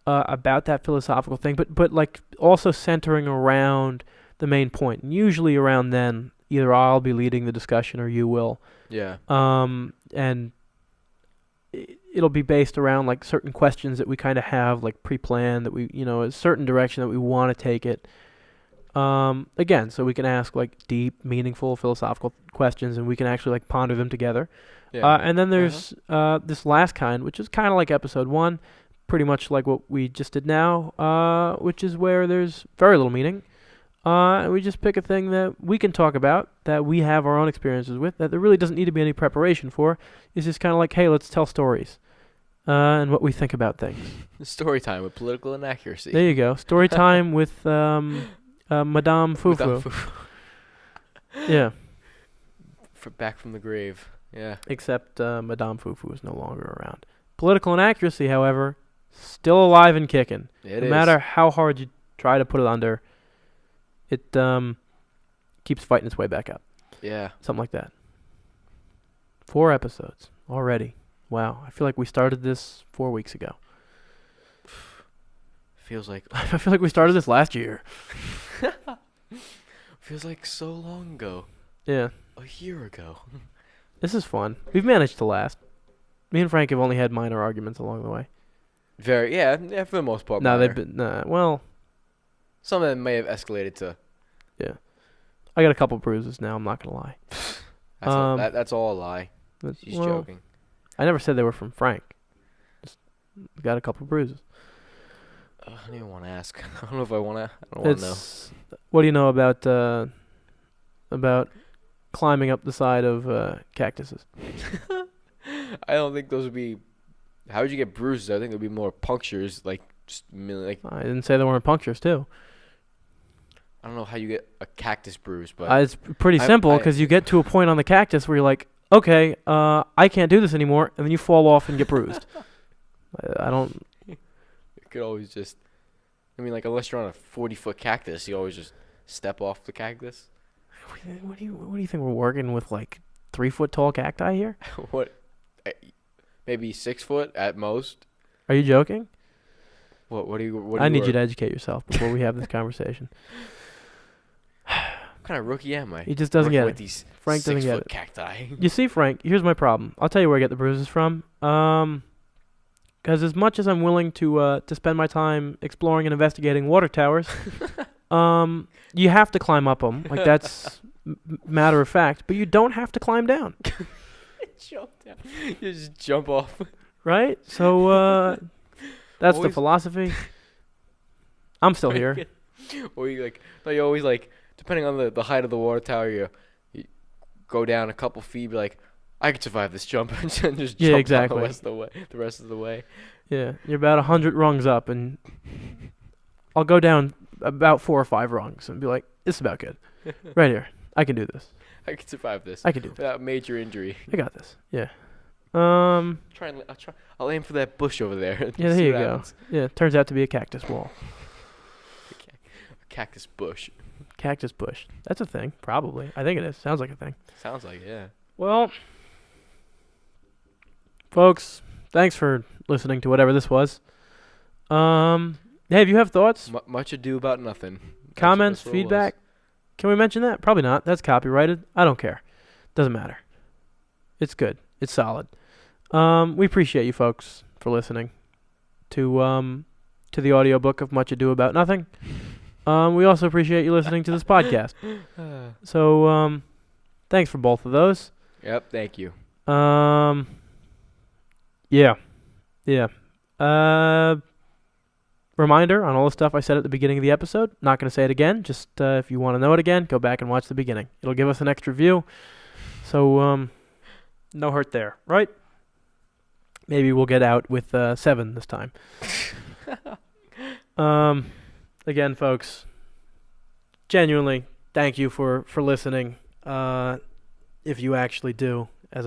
A: about that philosophical thing, but like also centering around the main point. And usually around then, either I'll be leading the discussion or you will.
B: Yeah.
A: And it'll be based around like certain questions that we kind of have like pre-planned, that we, a certain direction that we want to take it. Again, so we can ask like deep, meaningful philosophical questions, and we can actually like ponder them together.
B: Yeah.
A: And then there's this last kind, which is kind of like episode 1. Pretty much like what we just did now, which is where there's very little meaning. And we just pick a thing that we can talk about, that we have our own experiences with, that there really doesn't need to be any preparation for. It's just kind of like, hey, let's tell stories and what we think about things.
B: Story time with Political Inaccuracy.
A: There you go. Story time with Madame Fufu. Yeah.
B: Back from the grave. Yeah.
A: Except Madame Fufu is no longer around. Political Inaccuracy, however, still alive and kicking.
B: No
A: matter how hard you try to put it under, it keeps fighting its way back up.
B: Yeah.
A: Something like that. 4 episodes already. Wow. I feel like we started this 4 weeks ago.
B: Feels like...
A: I feel like we started this last year.
B: Feels like so long ago.
A: Yeah.
B: A year ago.
A: This is fun. We've managed to last. Me and Frank have only had minor arguments along the way.
B: Yeah, for the most part.
A: No, they've been, well...
B: Some of them may have escalated to...
A: Yeah. I got a couple bruises now, I'm not going to lie.
B: That's all a lie. She's joking.
A: I never said they were from Frank. Just got a couple bruises.
B: I don't even want to ask. I don't know if I want to. I don't want to know.
A: What do you know about climbing up the side of cactuses?
B: I don't think those would be... How would you get bruises? I think it would be more punctures, like... I
A: didn't say there weren't punctures, too.
B: I don't know how you get a cactus bruise, but...
A: It's pretty simple, because you get to a point on the cactus where you're like, okay, I can't do this anymore, and then you fall off and get bruised. I don't...
B: You could always just... like, unless you're on a 40-foot cactus, you always just step off the cactus.
A: What do you think we're working with, like, 3-foot tall cacti here?
B: What? Maybe 6 foot at most?
A: Are you joking?
B: What do you...
A: I need you to educate yourself before we have this conversation.
B: What kind of rookie am I?
A: He just doesn't get it.
B: These
A: Frank doesn't get it.
B: Cacti.
A: You see, Frank, here's my problem. I'll tell you where I get the bruises from. Because as much as I'm willing to spend my time exploring and investigating water towers, you have to climb up them. Like, that's matter of fact. But you don't have to climb down.
B: Jump down. You just jump off.
A: Right? So, that's the philosophy. I'm still here.
B: Or you always depending on the height of the water tower, you go down a couple feet, be like, I could survive this jump, and just jump
A: exactly.
B: the rest of the way.
A: Yeah, you're about 100 rungs up, and I'll go down about 4 or 5 rungs and be like, this is about good. Right here. I can do this.
B: I can survive this.
A: I can do this.
B: Without major injury.
A: I got this. Yeah.
B: I'll aim for that bush over there.
A: Yeah, there you go. Yeah, turns out to be a cactus wall.
B: A cactus bush.
A: Cactus bush. That's a thing, probably. I think it is. Sounds like a thing.
B: Sounds like it, yeah.
A: Well, folks, thanks for listening to whatever this was. Hey, if you have thoughts,
B: much ado about nothing.
A: Comments, feedback, can we mention that? Probably not. That's copyrighted. I don't care. Doesn't matter. It's good. It's solid. We appreciate you folks for listening to the audiobook of Much Ado About Nothing. We also appreciate you listening to this podcast. So, thanks for both of those.
B: Yep, thank you.
A: Yeah. Reminder on all the stuff I said at the beginning of the episode. Not going to say it again. Just if you want to know it again, go back and watch the beginning. It'll give us an extra view. So, no hurt there, right? Maybe we'll get out with 7 this time. Again, folks, genuinely, thank you for listening. If you actually do, as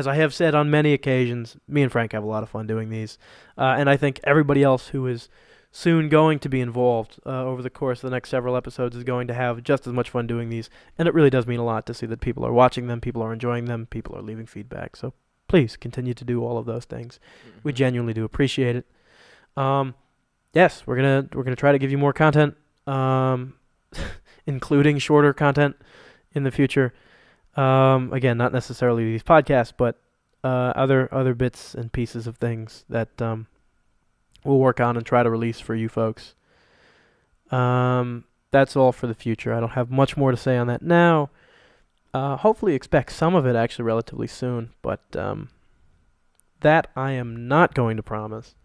A: I have said on many occasions, me and Frank have a lot of fun doing these. And I think everybody else who is soon going to be involved over the course of the next several episodes is going to have just as much fun doing these. And it really does mean a lot to see that people are watching them, people are enjoying them, people are leaving feedback. So please continue to do all of those things. We genuinely do appreciate it. Yes, we're gonna try to give you more content, including shorter content in the future. Again, not necessarily these podcasts, but other bits and pieces of things that we'll work on and try to release for you folks. That's all for the future. I don't have much more to say on that now. Hopefully expect some of it actually relatively soon, but that I am not going to promise,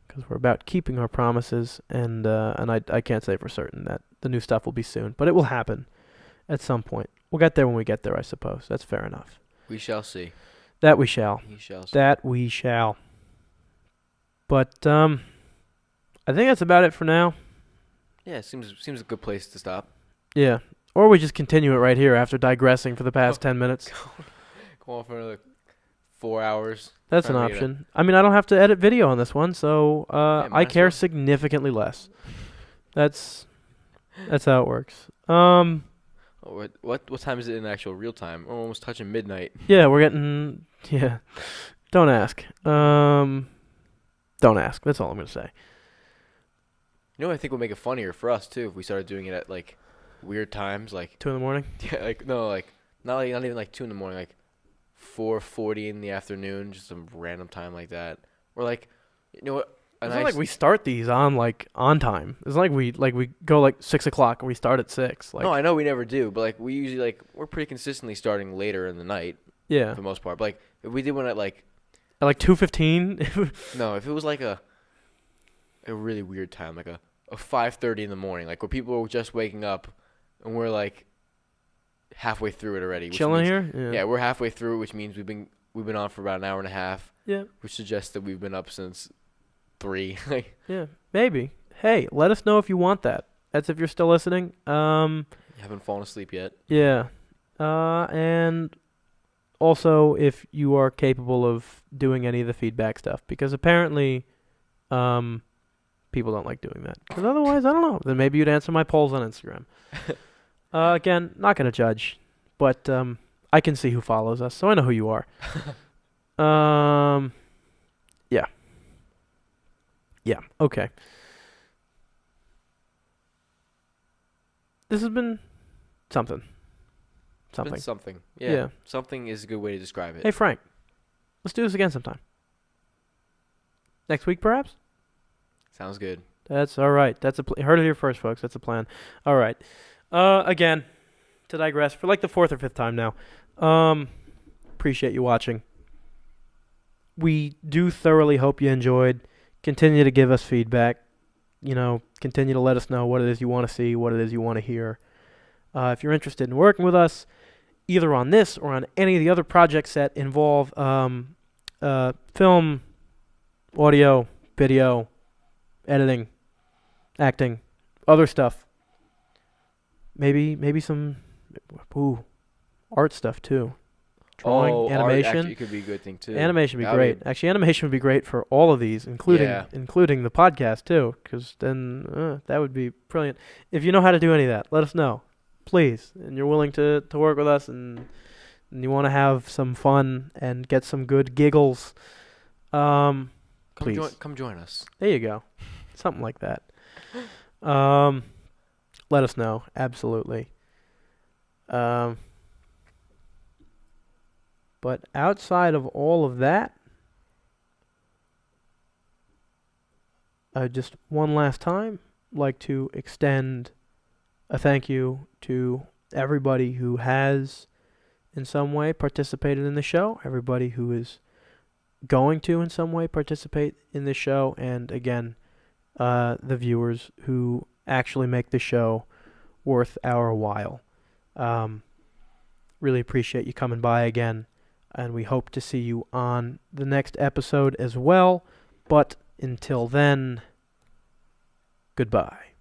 A: because we're about keeping our promises, and I can't say for certain that the new stuff will be soon, but it will happen at some point. We'll get there when we get there, I suppose. That's fair enough.
B: We shall see.
A: That we shall.
B: We shall see.
A: That we shall. But I think that's about it for now.
B: Yeah, seems a good place to stop.
A: Yeah. Or we just continue it right here after digressing for the past 10 minutes.
B: Go on for another 4 hours.
A: That's an option. I mean, I don't have to edit video on this one, so I care significantly less. That's how it works.
B: What time is it in actual real time? We're almost touching midnight.
A: Yeah, we're getting... Yeah. Don't ask. Don't ask. That's all I'm going to say.
B: You know what I think would make it funnier for us, too, if we started doing it at, like, weird times, like...
A: 2 in the morning?
B: Yeah, like, no, like, not even, like, 2 in the morning, like, 4:40 in the afternoon, just some random time like that. Or, like, you know what?
A: It's not like we start these on time. It's like we go like 6 o'clock and we start at 6. Like,
B: no, I know we never do, but like we usually we're pretty consistently starting later in the night.
A: Yeah,
B: for the most part. But like if we did one at like
A: 2:15.
B: No, if it was like a really weird time, like a 5:30 in the morning, like where people are just waking up and we're like halfway through it already.
A: Chilling here.
B: Yeah, we're halfway through, which means we've been on for about an hour and a half.
A: Yeah,
B: which suggests that we've been up since 3.
A: Yeah, maybe. Hey, let us know if you want that. That's if you're still listening.
B: You haven't fallen asleep yet.
A: Yeah. And also if you are capable of doing any of the feedback stuff, because apparently people don't like doing that. Because otherwise, I don't know. Then maybe you'd answer my polls on Instagram. Again, not going to judge, but I can see who follows us, so I know who you are. Yeah. Yeah, okay. This has been something.
B: It's been something. Yeah. Something is a good way to describe it.
A: Hey, Frank, let's do this again sometime. Next week, perhaps?
B: Sounds good.
A: That's all right. That's heard it here first, folks. That's a plan. All right. Again, to digress for like the 4th or 5th time now. Appreciate you watching. We do thoroughly hope you enjoyed. Continue to give us feedback. Continue to let us know what it is you want to see, what it is you want to hear. If you're interested in working with us, either on this or on any of the other projects that involve film, audio, video, editing, acting, other stuff. Maybe some art stuff too. Drawing, animation.
B: Art actually could be a good thing too.
A: Animation would be great. Actually, animation would be great for all of these, including the podcast too, because then that would be brilliant. If you know how to do any of that, let us know, please. And you're willing to work with us, and you want to have some fun and get some good giggles, please.
B: Come join us.
A: There you go. Something like that. Let us know. Absolutely. But outside of all of that, just one last time, like to extend a thank you to everybody who has in some way participated in the show, everybody who is going to in some way participate in the show, and again, the viewers who actually make the show worth our while. Really appreciate you coming by again, and we hope to see you on the next episode as well. But until then, goodbye.